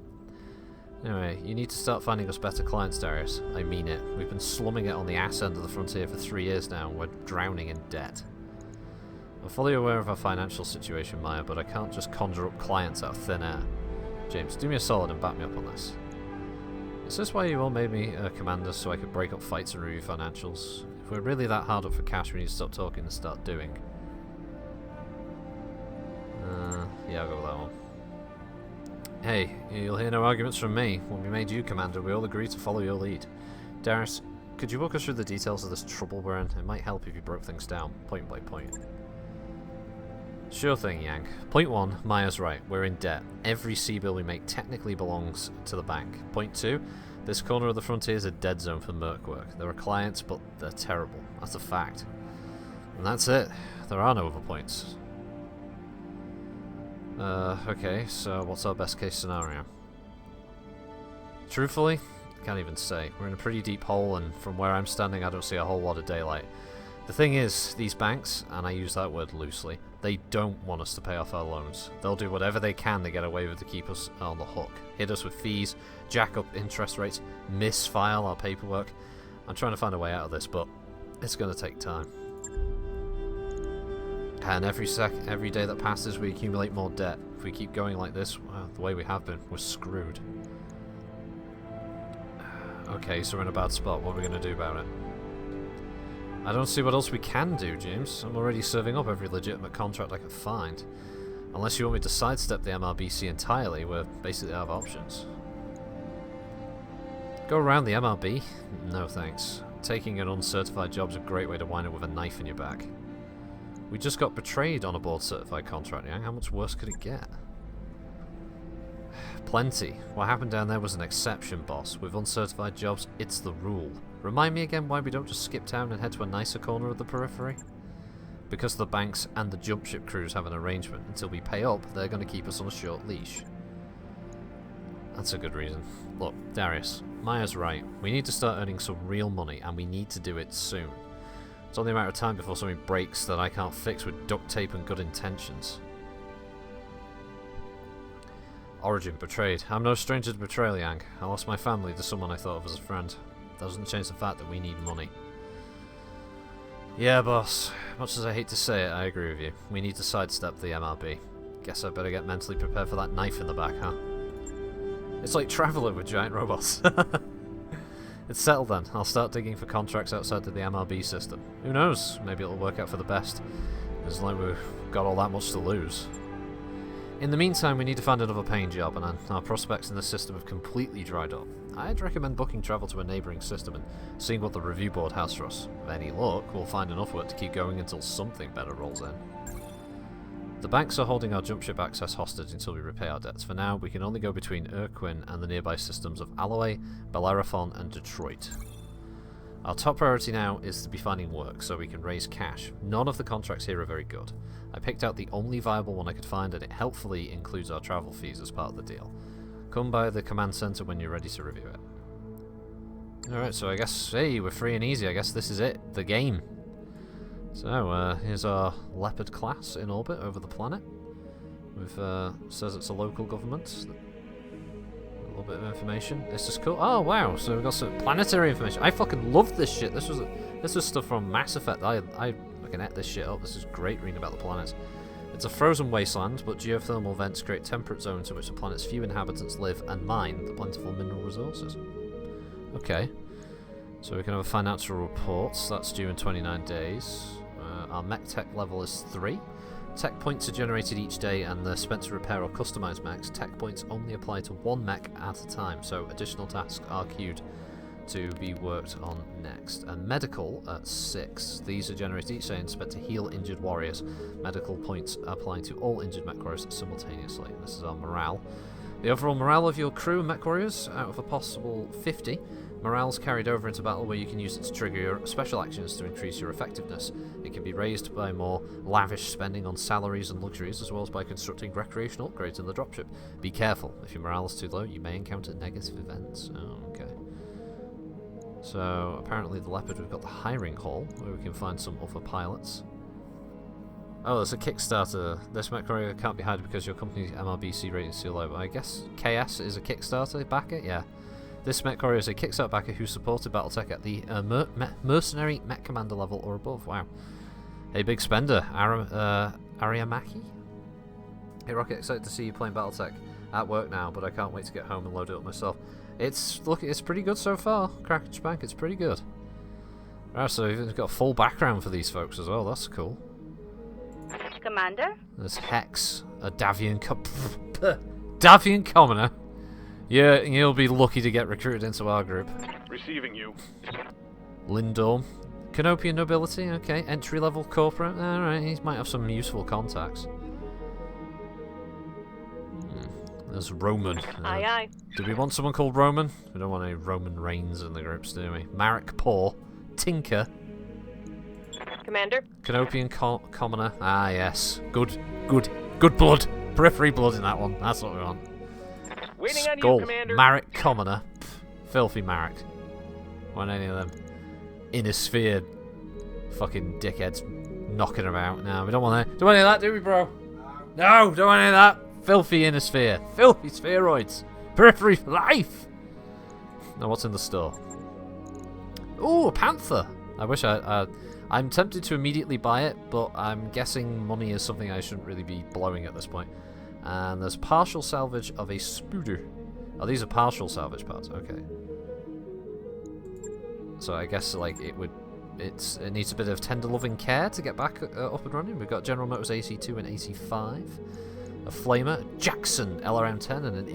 Anyway, you need to start finding us better clients, Darius. I mean it. We've been slumming it on the ass end of the frontier for 3 years now, and we're drowning in debt. I'm fully aware of our financial situation, Maya, but I can't just conjure up clients out of thin air. James, do me a solid and back me up on this. Is this why you all made me a commander, so I could break up fights and review financials? If we're really that hard up for cash, we need to stop talking and start doing. Yeah, I'll go with that one. Hey, you'll hear no arguments from me. When we made you commander, we all agreed to follow your lead. Darius, could you walk us through the details of this trouble we're in? It might help if you broke things down, point by point. Sure thing, Yang. Point 1, Maya's right. We're in debt. Every C-bill we make technically belongs to the bank. Point 2, This corner of the frontier is a dead zone for merc work. There are clients, but they're terrible. That's a fact. And that's it. There are no other points. Okay, so what's our best case scenario? Truthfully, can't even say. We're in a pretty deep hole, and from where I'm standing I don't see a whole lot of daylight. The thing is, these banks, and I use that word loosely, they don't want us to pay off our loans. They'll do whatever they can to get away with to keep us on the hook. Hit us with fees, jack up interest rates, misfile our paperwork. I'm trying to find a way out of this, but it's going to take time. And every day that passes we accumulate more debt. If we keep going like this, well, the way we have been, we're screwed. Okay, so we're in a bad spot. What are we going to do about it? I don't see what else we can do, James. I'm already serving up every legitimate contract I can find. Unless you want me to sidestep the MRBC entirely, we're basically out of options. Go around the MRB? No thanks. Taking an uncertified job's a great way to wind up with a knife in your back. We just got betrayed on a board certified contract, Yang. How much worse could it get? Plenty. What happened down there was an exception, boss. With uncertified jobs, it's the rule. Remind me again why we don't just skip town and head to a nicer corner of the periphery? Because the banks and the jump ship crews have an arrangement. Until we pay up, they're going to keep us on a short leash. That's a good reason. Look, Darius, Maya's right. We need to start earning some real money, and we need to do it soon. It's only a matter of time before something breaks that I can't fix with duct tape and good intentions. Origin betrayed. I'm no stranger to betrayal, Yang. I lost my family to someone I thought of as a friend. That doesn't change the fact that we need money. Yeah, boss. Much as I hate to say it, I agree with you. We need to sidestep the MRB. Guess I better get mentally prepared for that knife in the back, huh? It's like traveling with giant robots. It's settled then. I'll start digging for contracts outside of the MRB system. Who knows? Maybe it'll work out for the best. It's like we've got all that much to lose. In the meantime, we need to find another paying job, and our prospects in the system have completely dried up. I'd recommend booking travel to a neighbouring system and seeing what the review board has for us. With any luck, we'll find enough work to keep going until something better rolls in. The banks are holding our jump ship access hostage until we repay our debts. For now, we can only go between Irquin and the nearby systems of Alloway, Bellerophon, and Detroit. Our top priority now is to be finding work so we can raise cash. None of the contracts here are very good. I picked out the only viable one I could find, and it helpfully includes our travel fees as part of the deal. Come by the command center when you're ready to review it. Alright, so I guess, hey, we're free and easy. I guess this is it, the game. So, here's our Leopard class in orbit over the planet. Says it's a local government. A little bit of information. This is cool. Oh, wow, so we've got some planetary information. I fucking love this shit. This was stuff from Mass Effect. I can eat this shit up. This is great reading about the planets. It's a frozen wasteland, but geothermal vents create temperate zones in which the planet's few inhabitants live and mine the plentiful mineral resources. Okay. So we can have a financial report. So that's due in 29 days. Our mech tech level is 3. Tech points are generated each day, and they're spent to repair or customize mechs. Tech points only apply to one mech at a time, so additional tasks are queued to be worked on next. And medical at 6. These are generated each day and spent to heal injured warriors. Medical points apply to all injured mech warriors simultaneously. This is our morale. The overall morale of your crew and mech warriors, out of a possible 50, morale's carried over into battle where you can use it to trigger your special actions to increase your effectiveness. It can be raised by more lavish spending on salaries and luxuries, as well as by constructing recreational upgrades in the dropship. Be careful, if your morale is too low, you may encounter negative events. Oh, okay. So, apparently the Leopard, we've got the hiring hall, where we can find some other pilots. Oh, there's a Kickstarter. This mech warrior can't be hired because your company's MRBC rating is too low. But I guess KS is a Kickstarter backer? Yeah. This mech warrior is a Kickstarter backer who supported Battletech at the Mercenary Mech Commander level or above. Wow. Hey, big spender, Ariamaki? Hey, Rocket, excited to see you playing Battletech at work now, but I can't wait to get home and load it up myself. It's pretty good so far. Crackage Bank, it's pretty good. Alright, so you've got a full background for these folks as well. That's cool. Commander? There's Hex, a Davian Davian commoner. Yeah, you'll be lucky to get recruited into our group. Receiving you. Lindorm. Canopian nobility, okay. Entry-level corporate. Alright, he might have some useful contacts. as Roman. Aye, aye. Do we want someone called Roman? We don't want any Roman Reigns in the groups, do we? Marek Paw, Tinker, Commander? Canopian Commoner. Ah, yes. Good blood. Periphery blood in that one. That's what we want. Waiting on Skull, you, Commander. Marek Commoner. Pff, filthy Marek. Want any of them inner sphere fucking dickheads knocking about? No, we don't want that. Do any of that, do we, bro? No, don't want any of that. Filthy inner sphere. Filthy spheroids. Periphery for life. Now, what's in the store? Ooh, a panther. I wish I'm tempted to immediately buy it, but I'm guessing money is something I shouldn't really be blowing at this point. And there's partial salvage of a Spooder. Oh, these are partial salvage parts. Okay. So I guess like it needs a bit of tender loving care to get back up and running. We've got General Motors AC2 and AC5, a Flamer, Jackson LRM10, and an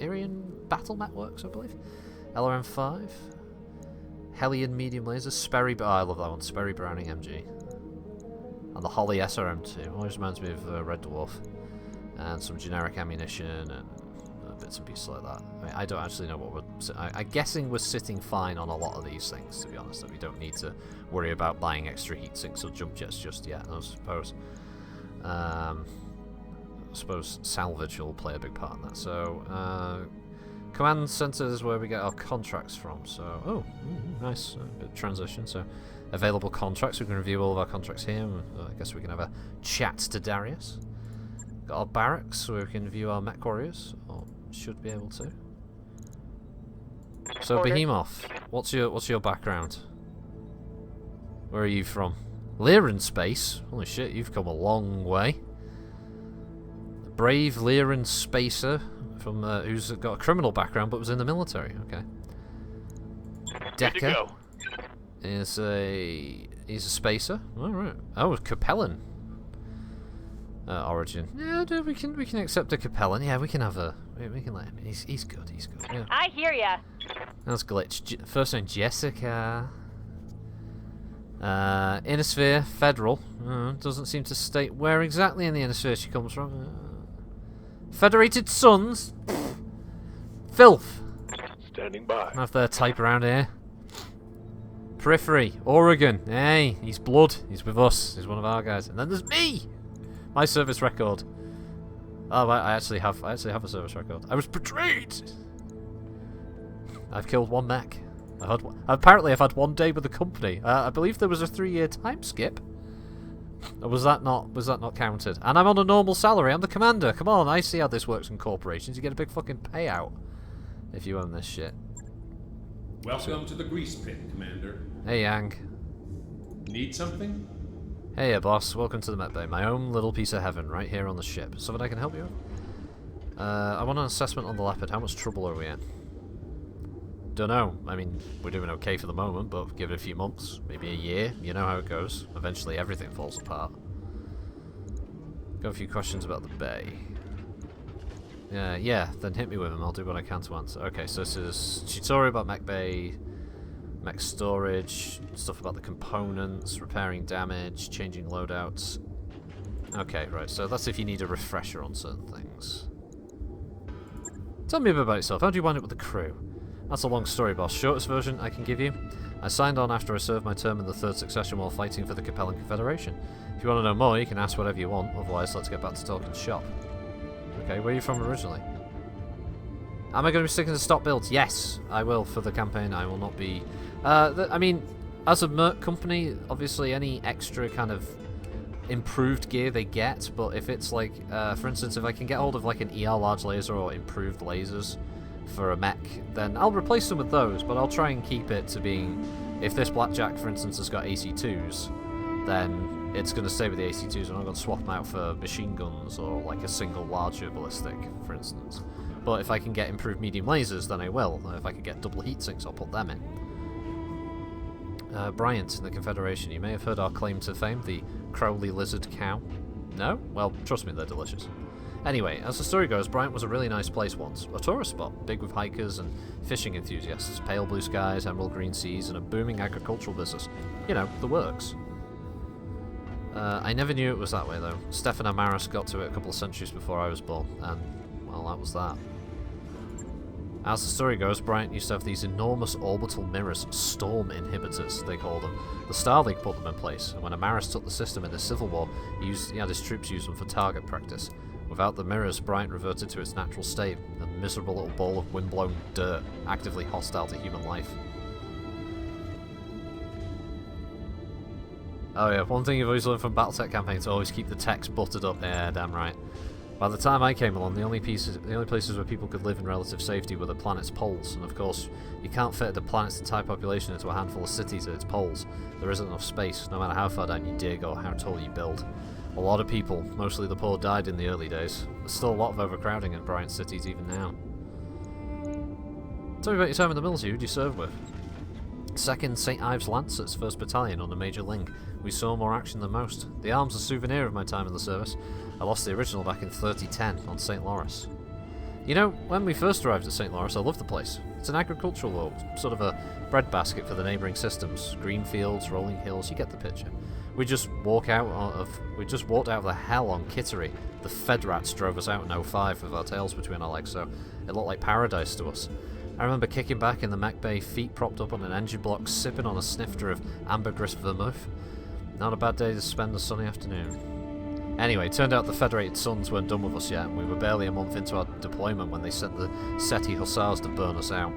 Irian Battle Networks, I believe. LRM5, Hellion medium laser, Sperry. Oh, I love that one. Sperry Browning MG, and the Holly SRM2. Always reminds me of Red Dwarf, and some generic ammunition and bits and pieces like that. I mean, I don't actually know what we're... I'm guessing we're sitting fine on a lot of these things, to be honest, that we don't need to worry about buying extra heat sinks or jump jets just yet, I suppose. I suppose salvage will play a big part in that. So, command center is where we get our contracts from. So, nice bit of transition. So, available contracts. We can review all of our contracts here. I guess we can have a chat to Darius. Got our barracks where we can view our mech warriors. Or should be able to. So Behemoth, what's your background? Where are you from? Lyran space? Holy shit, you've come a long way. Brave Lyran spacer from who's got a criminal background but was in the military. Okay. Decker is he's a spacer. All right. Oh, Capellan. Origin. Yeah, dude, we can accept a Capellan. Yeah, we can have a. We can let him in. He's good. He's good. Yeah. I hear ya. That's glitch. First name Jessica. Inner Sphere Federal. Doesn't seem to state where exactly in the Inner Sphere she comes from. Federated Sons. Filth. Standing by. Have their type around here. Periphery, Oregon. Hey, he's blood. He's with us. He's one of our guys. And then there's me. My service record. Oh, I actually have a service record. I was betrayed. I've killed one mech. Apparently, I've had 1 day with the company. I believe there was a 3-year time skip. Or was that not counted? And I'm on a normal salary. I'm the commander. Come on, I see how this works in corporations. You get a big fucking payout if you own this shit. Welcome to the grease pit, Commander. Hey, Yang. Need something? Hey, boss. Welcome to the Met Bay. My own little piece of heaven right here on the ship. Something I can help you with? I want an assessment on the Leopard. How much trouble are we in? Don't know. I mean, we're doing okay for the moment, but give it a few months, maybe a year. You know how it goes. Eventually, everything falls apart. Got a few questions about the bay. Yeah, then hit me with them. I'll do what I can to answer. Okay, so this is tutorial about Mech Bay, mech storage, stuff about the components, repairing damage, changing loadouts. Okay, right, so that's if you need a refresher on certain things. Tell me a bit about yourself. How do you wind up with the crew? That's a long story, boss. Shortest version I can give you. I signed on after I served my term in the third succession while fighting for the Capellan Confederation. If you want to know more, you can ask whatever you want. Otherwise, let's get back to talking shop. Okay, where are you from originally? Am I going to be sticking to stock builds? Yes, I will for the campaign. I will not be... I mean, as a merc company, obviously any extra kind of improved gear they get, but if it's like, for instance, if I can get hold of like an ER large laser or improved lasers for a mech, then I'll replace them with those, but I'll try and keep it to being... If this Blackjack, for instance, has got AC2s, then it's going to stay with the AC2s, and I'm going to swap them out for machine guns or like a single larger ballistic, for instance. But if I can get improved medium lasers, then I will. If I can get double heat sinks, I'll put them in. Bryant in the Confederation. You may have heard our claim to fame, the Crowley Lizard Cow. No? Well, trust me, they're delicious. Anyway, as the story goes, Bryant was a really nice place once. A tourist spot, big with hikers and fishing enthusiasts, pale blue skies, emerald green seas, and a booming agricultural business. You know, the works. I never knew it was that way, though. Stefan Amaris got to it a couple of centuries before I was born, and, well, that was that. As the story goes, Bryant used to have these enormous orbital mirrors, storm inhibitors, they call them. The Star League put them in place, and when Amaris took the system in the Civil War, he had his troops use them for target practice. Without the mirrors, Bryant reverted to its natural state, a miserable little ball of windblown dirt, actively hostile to human life. Oh yeah, one thing you've always learned from Battletech campaigns: always keep the text buttered up. Yeah, damn right. By the time I came along, the only places where people could live in relative safety were the planet's poles, and of course, you can't fit the planet's entire population into a handful of cities at its poles. There isn't enough space, no matter how far down you dig or how tall you build. A lot of people, mostly the poor, died in the early days. There's still a lot of overcrowding in Bryant cities even now. Tell me about your time in the military. Who did you serve with? 2nd St. Ives Lancers, 1st Battalion under Major Ling. We saw more action than most. The arm's a souvenir of my time in the service. I lost the original back in 3010 on St. Lawrence. You know, when we first arrived at St. Lawrence, I loved the place. It's an agricultural world, sort of a breadbasket for the neighbouring systems. Green fields, rolling hills, you get the picture. We just walked out of the hell on Kittery. The Fed rats drove us out in 05 with our tails between our legs, so it looked like paradise to us. I remember kicking back in the mech bay, feet propped up on an engine block, sipping on a snifter of ambergris vermouth. Not a bad day to spend a sunny afternoon. Anyway, it turned out the Federated Suns weren't done with us yet, and we were barely a month into our deployment when they sent the SETI Hussars to burn us out.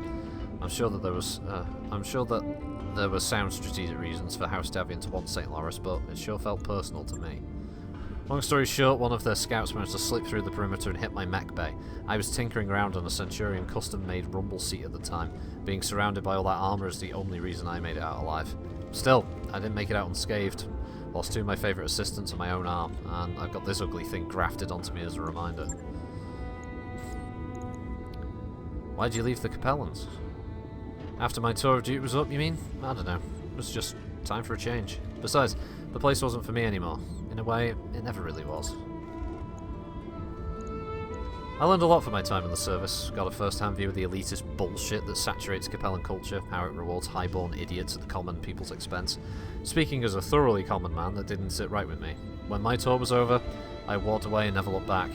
I'm sure that there were sound strategic reasons for House Davian to want St. Lawrence, but it sure felt personal to me. Long story short, one of their scouts managed to slip through the perimeter and hit my mech bay. I was tinkering around on a Centurion custom-made rumble seat at the time. Being surrounded by all that armour is the only reason I made it out alive. Still, I didn't make it out unscathed. Lost 2 of my favourite assistants and my own arm, and I've got this ugly thing grafted onto me as a reminder. Why'd you leave the Capellans? After my tour of duty was up, you mean? I don't know. It was just time for a change. Besides, the place wasn't for me anymore. In a way, it never really was. I learned a lot from my time in the service. Got a first-hand view of the elitist bullshit that saturates Capellan culture, how it rewards highborn idiots at the common people's expense. Speaking as a thoroughly common man, that didn't sit right with me. When my tour was over, I walked away and never looked back.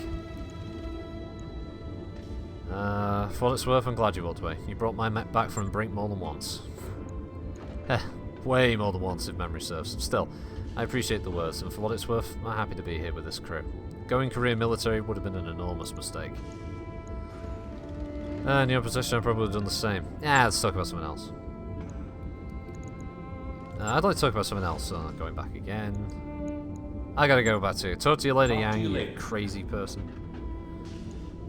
For what it's worth, I'm glad you walked away. You brought my mech back from brink more than once. Heh, way more than once if memory serves. Still, I appreciate the words, and for what it's worth, I'm happy to be here with this crew. Going career military would have been an enormous mistake. In your position, I probably would have done the same. Yeah, let's talk about something else. I'd like to talk about something else, going back again. I gotta go back to you. Talk to you later, Yang, you crazy person.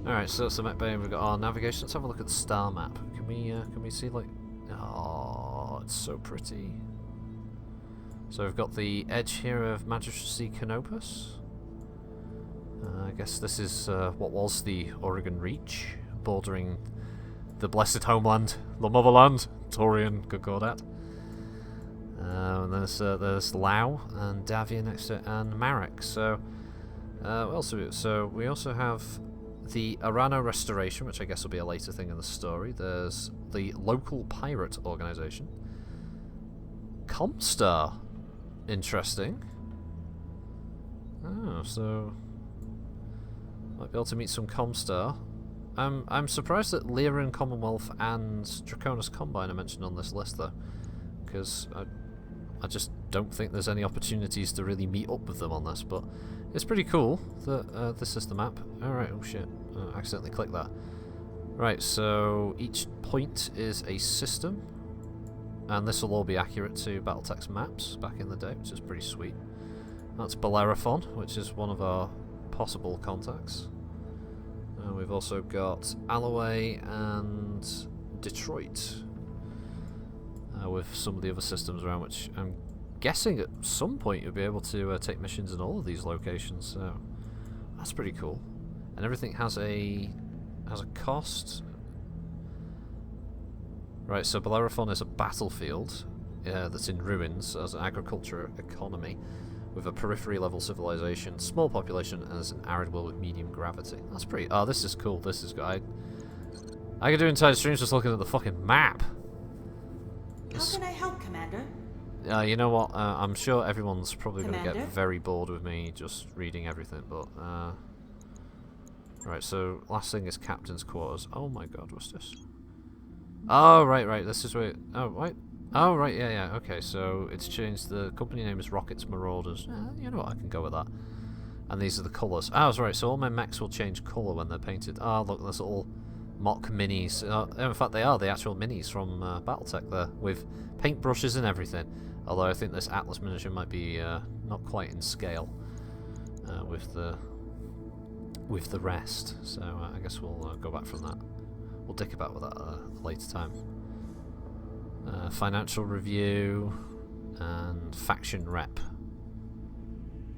Alright, so that's the mech bay, and we've got our navigation. Let's have a look at the star map. Can we see, like... Oh, it's so pretty. So we've got the edge here of Magistracy Canopus. I guess this is what was the Oregon Reach, bordering the blessed homeland, the motherland, Taurian Concordat. And there's Lau and Davia next to it, and Marek. So, what else do we do? So we also have the Arano Restoration, which I guess will be a later thing in the story. There's the local pirate organization. Comstar. Interesting. Oh, so might be able to meet some Comstar. I'm surprised that Lyran Commonwealth and Draconis Combine are mentioned on this list, though, because I just don't think there's any opportunities to really meet up with them on this. But it's pretty cool that this is the map. All right. Oh shit! I accidentally clicked that. Right. So each point is a system. And this will all be accurate to Battletech's maps back in the day, which is pretty sweet. That's Bellerophon, which is one of our possible contacts. We've also got Alloway and Detroit, with some of the other systems around, which I'm guessing at some point you'll be able to take missions in all of these locations. So that's pretty cool. And everything has a cost. Right, so Bellerophon is a battlefield that's in ruins as an agriculture economy with a periphery level civilization, small population, and as an arid world with medium gravity. That's pretty... Oh, this is cool. This is good. I could do entire streams just looking at the fucking map. How can I help, Commander? You know what? I'm sure everyone's probably going to get Commander? very bored with me just reading everything, but... Right, so last thing is captain's quarters. Oh my god, what's this? Oh, right, this is where... Oh, wait. Oh, right, yeah, okay, so it's changed. The company name is Rockets Marauders. You know what, I can go with that. And these are the colours. Oh, that's right, so all my mechs will change colour when they're painted. Oh, look, there's little mock minis. In fact, they are the actual minis from Battletech there, with paintbrushes and everything. Although I think this Atlas miniature might be not quite in scale with the rest. So I guess we'll go back from that. We'll dick about with that at a later time. Financial review and faction rep.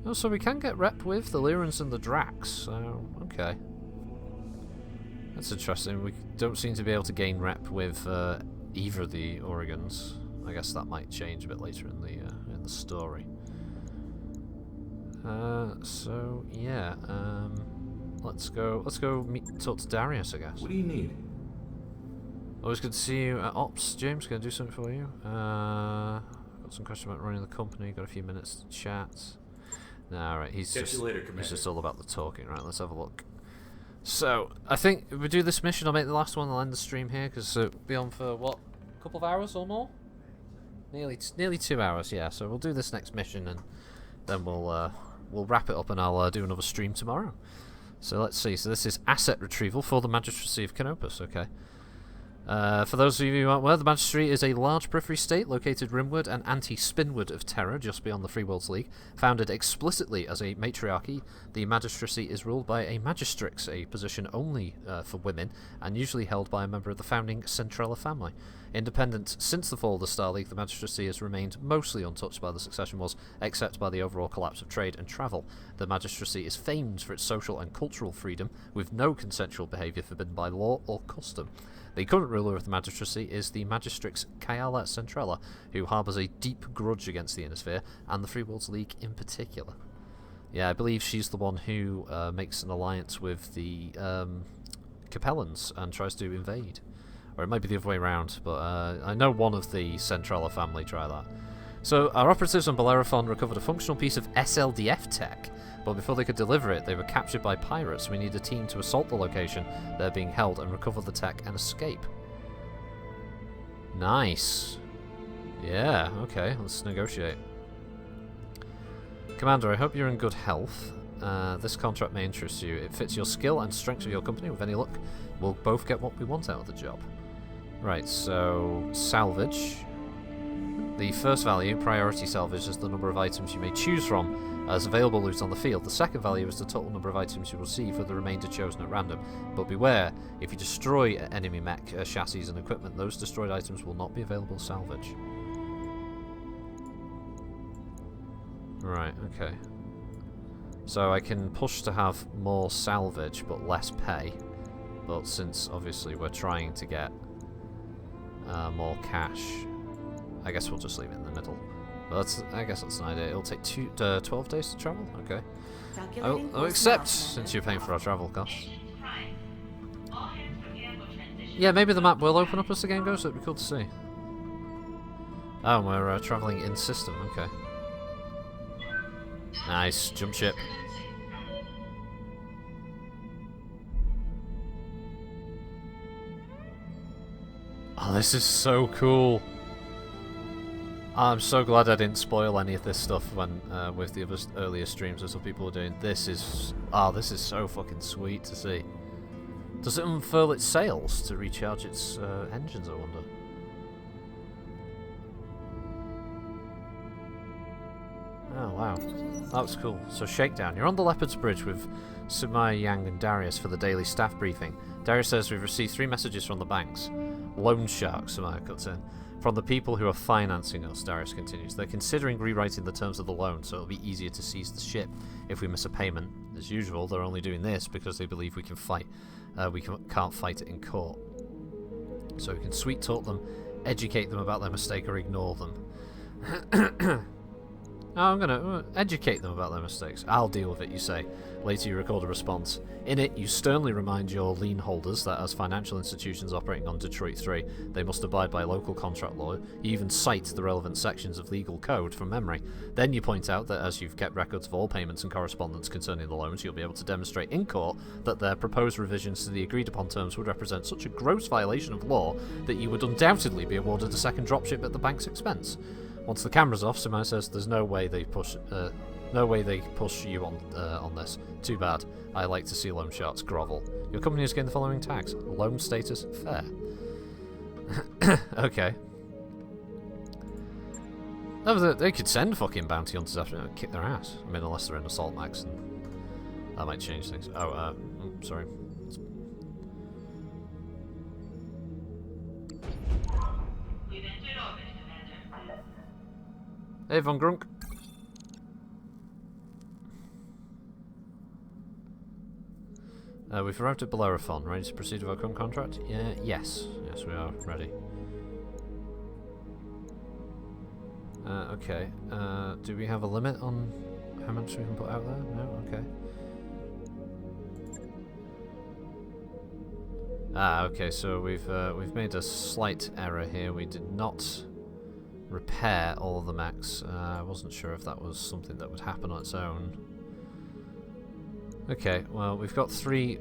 Oh, so we can get rep with the Lyrans and the Drax, so okay. That's interesting. We don't seem to be able to gain rep with either of the Oregons. I guess that might change a bit later in the story. So yeah, let's go talk to Darius, I guess. What do you need? Always good to see you at Ops. James, gonna do something for you. Got some questions about running the company. Got a few minutes to chat. Nah, right, he's Catch you later, he's just all about the talking. Right, let's have a look. So I think if we do this mission, I'll make the last one. I'll end the stream here because it'll be on for what, a couple of hours or more. Nearly 2 hours, yeah. So we'll do this next mission and then we'll wrap it up and I'll do another stream tomorrow. So let's see. So this is asset retrieval for the Magistracy of Canopus. Okay. For those of you who aren't aware, the Magistracy is a large periphery state located rimward and anti-spinward of Terra, just beyond the Free Worlds League. Founded explicitly as a matriarchy, the Magistracy is ruled by a Magistrix, a position only for women, and usually held by a member of the founding Centrella family. Independent since the fall of the Star League, the Magistracy has remained mostly untouched by the Succession Wars, except by the overall collapse of trade and travel. The Magistracy is famed for its social and cultural freedom, with no consensual behaviour forbidden by law or custom. The current ruler of the Magistracy is the Magistrix Kayala Centrella, who harbours a deep grudge against the Innisphere, and the Free Worlds League in particular. Yeah, I believe she's the one who makes an alliance with the Capellans and tries to invade. Or it might be the other way around, but I know one of the Centrella family try that. So, our operatives on Bellerophon recovered a functional piece of SLDF tech, but before they could deliver it, they were captured by pirates. We need a team to assault the location they're being held and recover the tech and escape. Nice. Yeah, okay, let's negotiate. Commander, I hope you're in good health. This contract may interest you. It fits your skill and strengths of your company. With any luck, we'll both get what we want out of the job. Right, so salvage. The first value, priority salvage, is the number of items you may choose from as available loot on the field. The second value is the total number of items you receive, with the remainder chosen at random. But beware, if you destroy enemy mech chassis and equipment, those destroyed items will not be available salvage. Right, okay. So I can push to have more salvage but less pay. But since obviously we're trying to get more cash, I guess we'll just leave it in the middle. But I guess that's an idea. It'll take 12 days to travel? Okay. I'll accept, since you're paying for our travel costs. Yeah, maybe the map will open up as the game goes, so it'd be cool to see. Oh, we're travelling in system, okay. Nice, jump ship. Oh, this is so cool. I'm so glad I didn't spoil any of this stuff when with the other earlier streams as what people were doing. This is so fucking sweet to see. Does it unfurl its sails to recharge its engines, I wonder? Oh wow, that was cool. So Shakedown, you're on the Leopard's Bridge with Sumaya, Yang and Darius for the daily staff briefing. Darius says we've received 3 messages from the banks. Loan shark, Sumaya cuts in. From the people who are financing us, Darius continues. They're considering rewriting the terms of the loan so it'll be easier to seize the ship if we miss a payment. As usual, they're only doing this because they believe we can fight. Can't fight it in court. So we can sweet talk them, educate them about their mistake, or ignore them. I'm gonna educate them about their mistakes. I'll deal with it, you say. Later you record a response. In it, you sternly remind your lien holders that as financial institutions operating on Detroit 3, they must abide by local contract law. You even cite the relevant sections of legal code from memory. Then you point out that as you've kept records of all payments and correspondence concerning the loans, you'll be able to demonstrate in court that their proposed revisions to the agreed-upon terms would represent such a gross violation of law that you would undoubtedly be awarded a second dropship at the bank's expense. Once the camera's off, Simone says there's no way they push you on this. Too bad. I like to see loan sharks grovel. Your company has gained the following tags. Loan status fair. Okay. No, they could send fucking bounty hunters after and kick their ass. I mean, unless they're in assault max, and that might change things. Oh, sorry. Hey, Von Grunk. We've arrived at Bellerophon. Ready to proceed with our current contract? Yes. Yes, we are. Ready. Okay. Do we have a limit on how much we can put out there? No? Okay. Okay, so we've made a slight error here. We did not repair all of the mechs. I wasn't sure if that was something that would happen on its own. Okay, well, we've got 3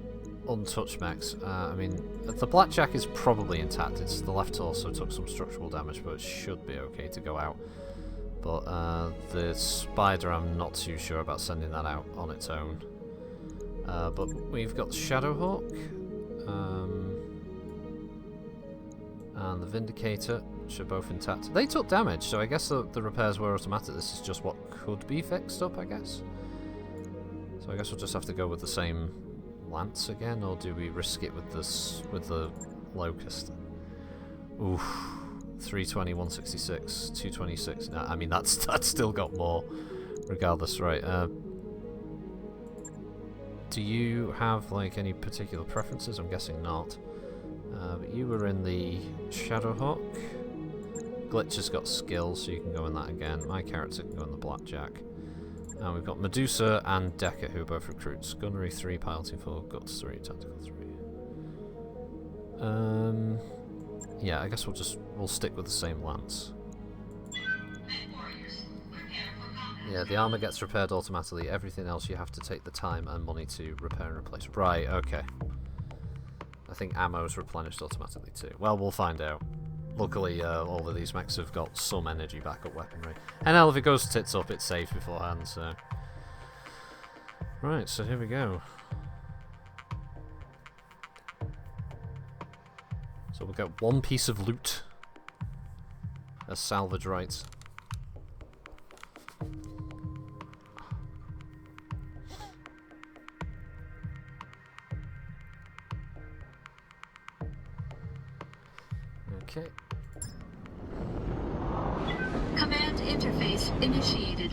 untouched mechs. I mean, the Blackjack is probably intact. It's the left torso took some structural damage, but it should be okay to go out. But the Spider, I'm not too sure about sending that out on its own. But we've got the Shadowhawk and the Vindicator, which are both intact. They took damage, so I guess the repairs were automatic. This is just what could be fixed up, I guess. So I guess we'll just have to go with the same lance again, or do we risk it with the Locust? Oof. 320, 166, 226. No, I mean that's still got more. Regardless, right? Do you have like any particular preferences? I'm guessing not. But you were in the Shadowhawk. Glitch has got skills, so you can go in that again. My character can go in the Blackjack. And we've got Medusa and Decker, who are both recruits. Gunnery 3, Piloting 4, Guts 3, Tactical 3. Yeah, I guess we'll stick with the same lance. Yeah, the armor gets repaired automatically. Everything else you have to take the time and money to repair and replace. Right, okay. I think ammo's replenished automatically too. Well, we'll find out. Luckily, all of these mechs have got some energy backup weaponry. And hell, if it goes tits up, it's safe beforehand, so... Right, so here we go. So we'll get 1 piece of loot as salvage rights. Okay. Command interface initiated.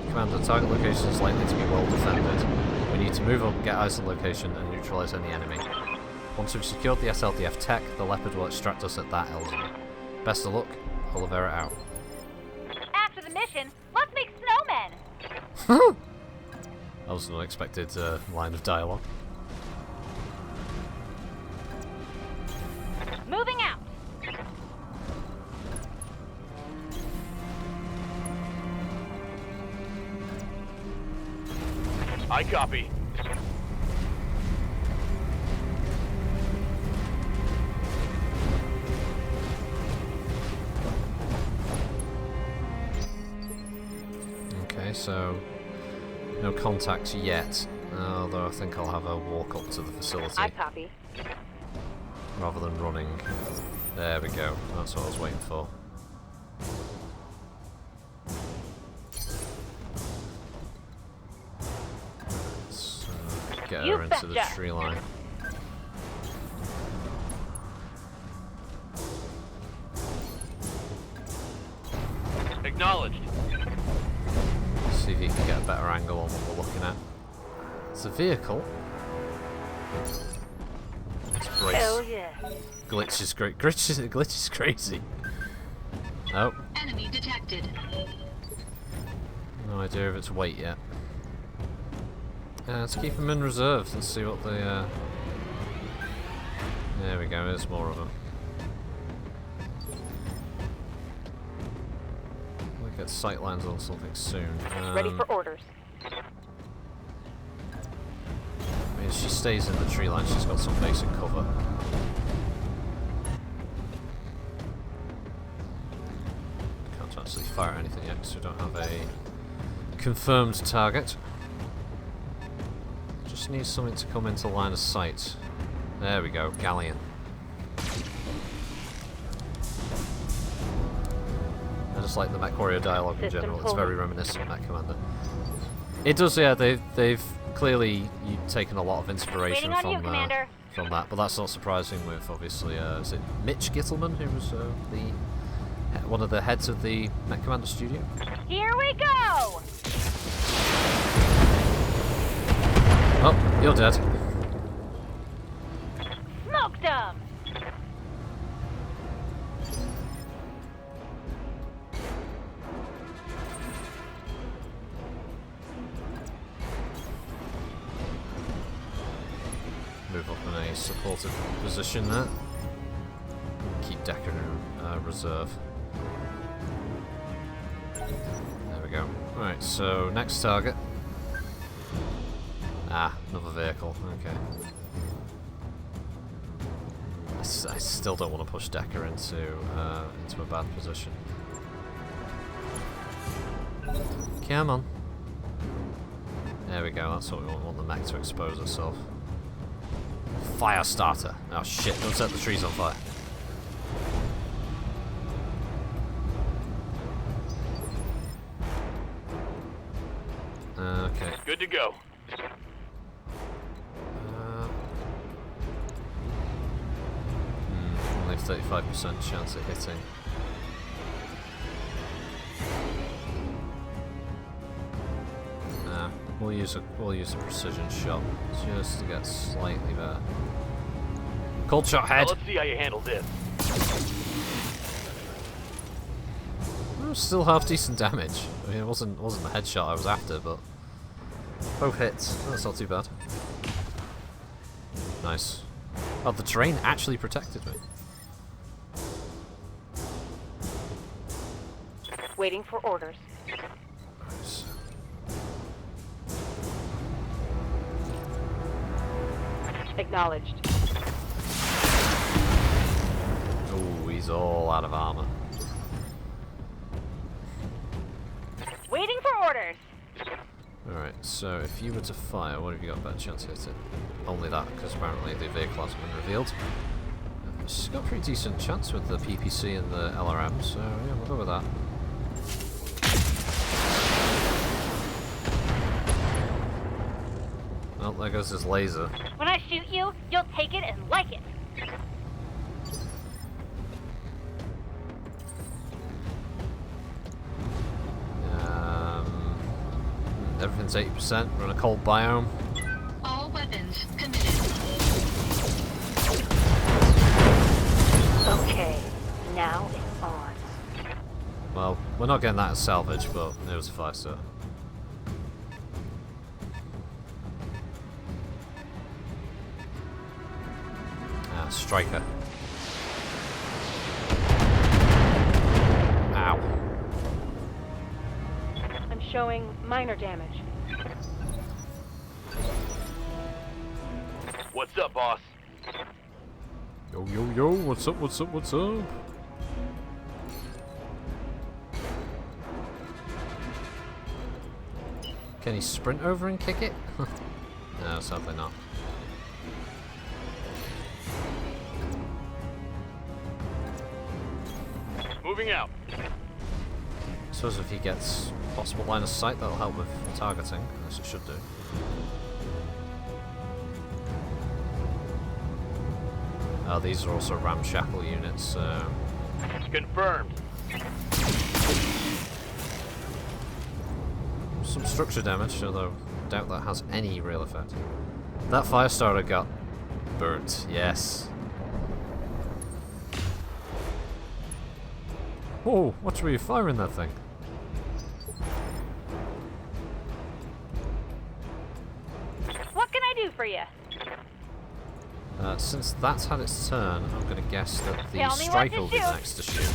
Commander, target location is likely to be well defended. We need to move up, get eyes on location, and neutralize any enemy. Once we've secured the SLDF tech, the Leopard will extract us at that Elzon. Best of luck. Oliveira out. After the mission, let's make snowmen! That was an unexpected line of dialogue. Moving out! I copy. Okay, so no contacts yet, although I think I'll have a walk up to the facility. I copy. Rather than running. There we go, that's what I was waiting for. Let's get her into the tree line. Acknowledged. See if you can get a better angle on what we're looking at. It's a vehicle. Let's brace. Hell yeah. Glitch is great. Glitch is crazy. Oh. Enemy detected. No idea of its weight yet. Let's keep them in reserve and see what they. There we go. There's more of them. We'll get sight lines on something soon. Ready for orders. I mean, if she stays in the tree line, she's got some basic cover. Can't actually fire anything yet because we don't have a confirmed target. Just need something to come into line of sight. There we go, galleon. I just like the Mech Warrior dialogue in general. It's very reminiscent of Mech Commander. It does, yeah. They've clearly taken a lot of inspiration from that, but that's not surprising. With obviously, is it Mitch Gittelman, who was one of the heads of the Mech Commander studio? Here we go! Oh, you're dead. Smoked them! Move up in a supportive position there. Keep Decker in reserve. There we go. Alright, so next target. Ah, another vehicle. Okay. I still don't want to push Decker into a bad position. Come on. There we go. That's what we want. We want the mech to expose herself. Fire starter. Oh shit! Don't set the trees on fire. Okay. Good to go. Only 35% chance of hitting. We'll use a precision shot just to get slightly better. Cold shot head. Now let's see how you handle this. Still half decent damage. I mean, it wasn't the headshot I was after, but both hits. That's not too bad. Nice. Oh, the terrain actually protected me. Waiting for orders. Nice. Acknowledged. Oh, he's all out of armor. Waiting for orders. Alright, so if you were to fire, what have you got a better chance of hitting? Only that, because apparently the vehicle has been revealed. She's got a pretty decent chance with the PPC and the LRM, so yeah, we'll go with that. Well, there goes his laser. When I shoot you, you'll take it and like it. Everything's 80%. We're in a cold biome. All weapons committed. Okay, now it's on. Well, we're not getting that as salvage, but it was a 5-star. Striker. Ow. I'm showing minor damage. What's up, boss? Yo, yo, yo, what's up, what's up, what's up? Can he sprint over and kick it? No, sadly not. Moving out. I suppose if he gets possible line of sight, that'll help with targeting, as it should do. These are also ramshackle units, so... Confirmed. Some structure damage, although I doubt that has any real effect. That fire starter got burnt, yes. Whoa, watch where you're firing that thing. for you. Since that's had its turn, I'm going to guess that the Tell me striker what will to be shoot. next to shoot.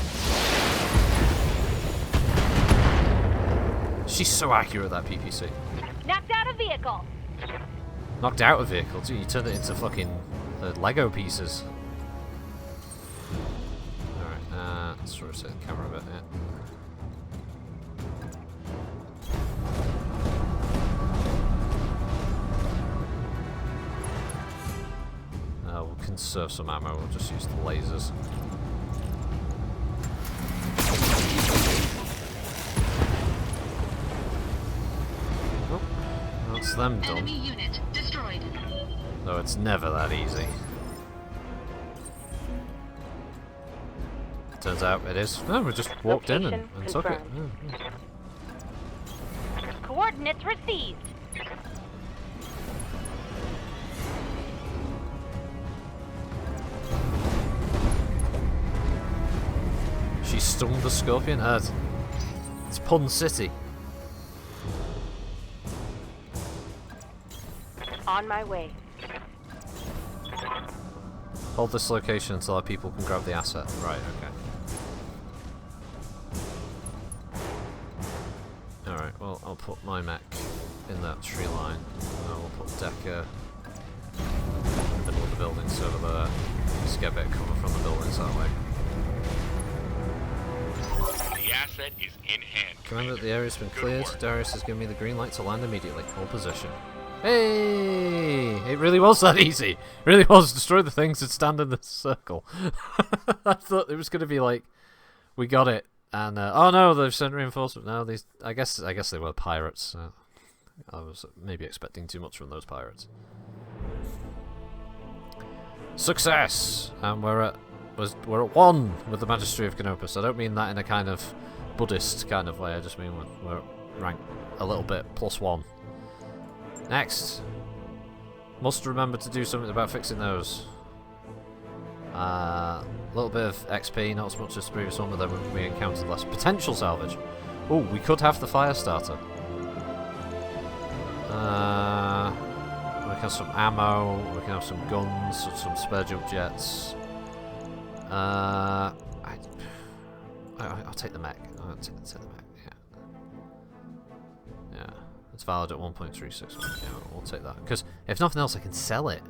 She's so accurate, that PPC. Knocked out a vehicle. Knocked out a vehicle, too. You turned it into fucking Lego pieces. Alright, let's rotate the camera a bit, yeah. We'll conserve some ammo, we'll just use the lasers. Oh, that's them done. Enemy unit destroyed. Though it's never that easy. Turns out it is. No, we just walked in and took it. Yeah. Coordinates received. She stung the scorpion. It's Pun City. On my way. Hold this location until our people can grab the asset. Right, okay. Alright, well, I'll put my mech in that tree line. And I will put Decker in the middle of the buildings over there. Just get a bit of cover from the buildings that way. The asset is in hand. Commander, the area's been cleared. Darius has given me the green light to land immediately. Hold position. Hey! It really was that easy. It really was. Destroy the things that stand in the circle. I thought it was going to be like, we got it, and oh no, they've sent reinforcements. No, these. I guess they were pirates. I was maybe expecting too much from those pirates. Success, and we're at 1 with the Magistry of Canopus. I don't mean that in a kind of Buddhist kind of way. I just mean we're ranked a little bit +1. Next, must remember to do something about fixing those. A little bit of XP, not as much as the previous one, but then we encountered less potential salvage. Oh, we could have the fire starter. We can have some ammo, we can have some guns, some spare jump jets. I'll take the mech. I'll take the mech, yeah. It's valid at 1.36. Yeah, we'll take that. Because if nothing else, I can sell it.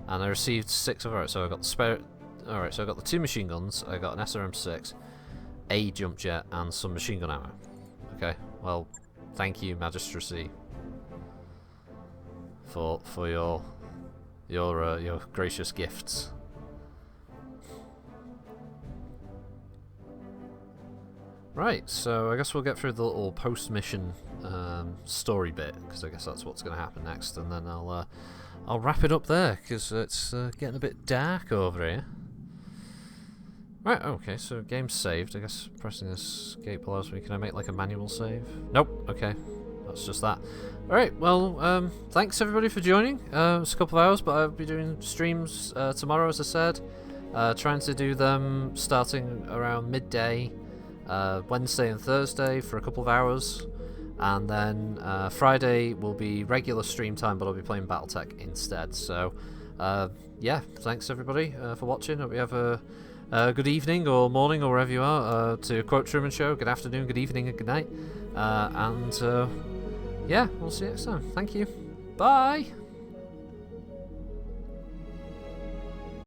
And I received 6 of it. So I got the spare. Alright, so I got the 2 machine guns, I got an SRM6, a jump jet, and some machine gun ammo. Okay, well, thank you, Magistracy, for your gracious gifts. Right, so I guess we'll get through the little post-mission story bit, because I guess that's what's going to happen next, and then I'll wrap it up there, because it's getting a bit dark over here. Right, okay, so game's saved. I guess pressing escape allows me. Can I make like a manual save? Nope, okay. That's just that. Alright, well, thanks everybody for joining. It's a couple of hours, but I'll be doing streams tomorrow, as I said. Trying to do them starting around midday, Wednesday and Thursday for a couple of hours. And then Friday will be regular stream time, but I'll be playing Battletech instead. So, yeah, thanks everybody for watching. Hope you have a good evening or morning or wherever you are. To quote Truman Show, good afternoon, good evening, and good night. And yeah, we'll see you next time. Thank you. Bye.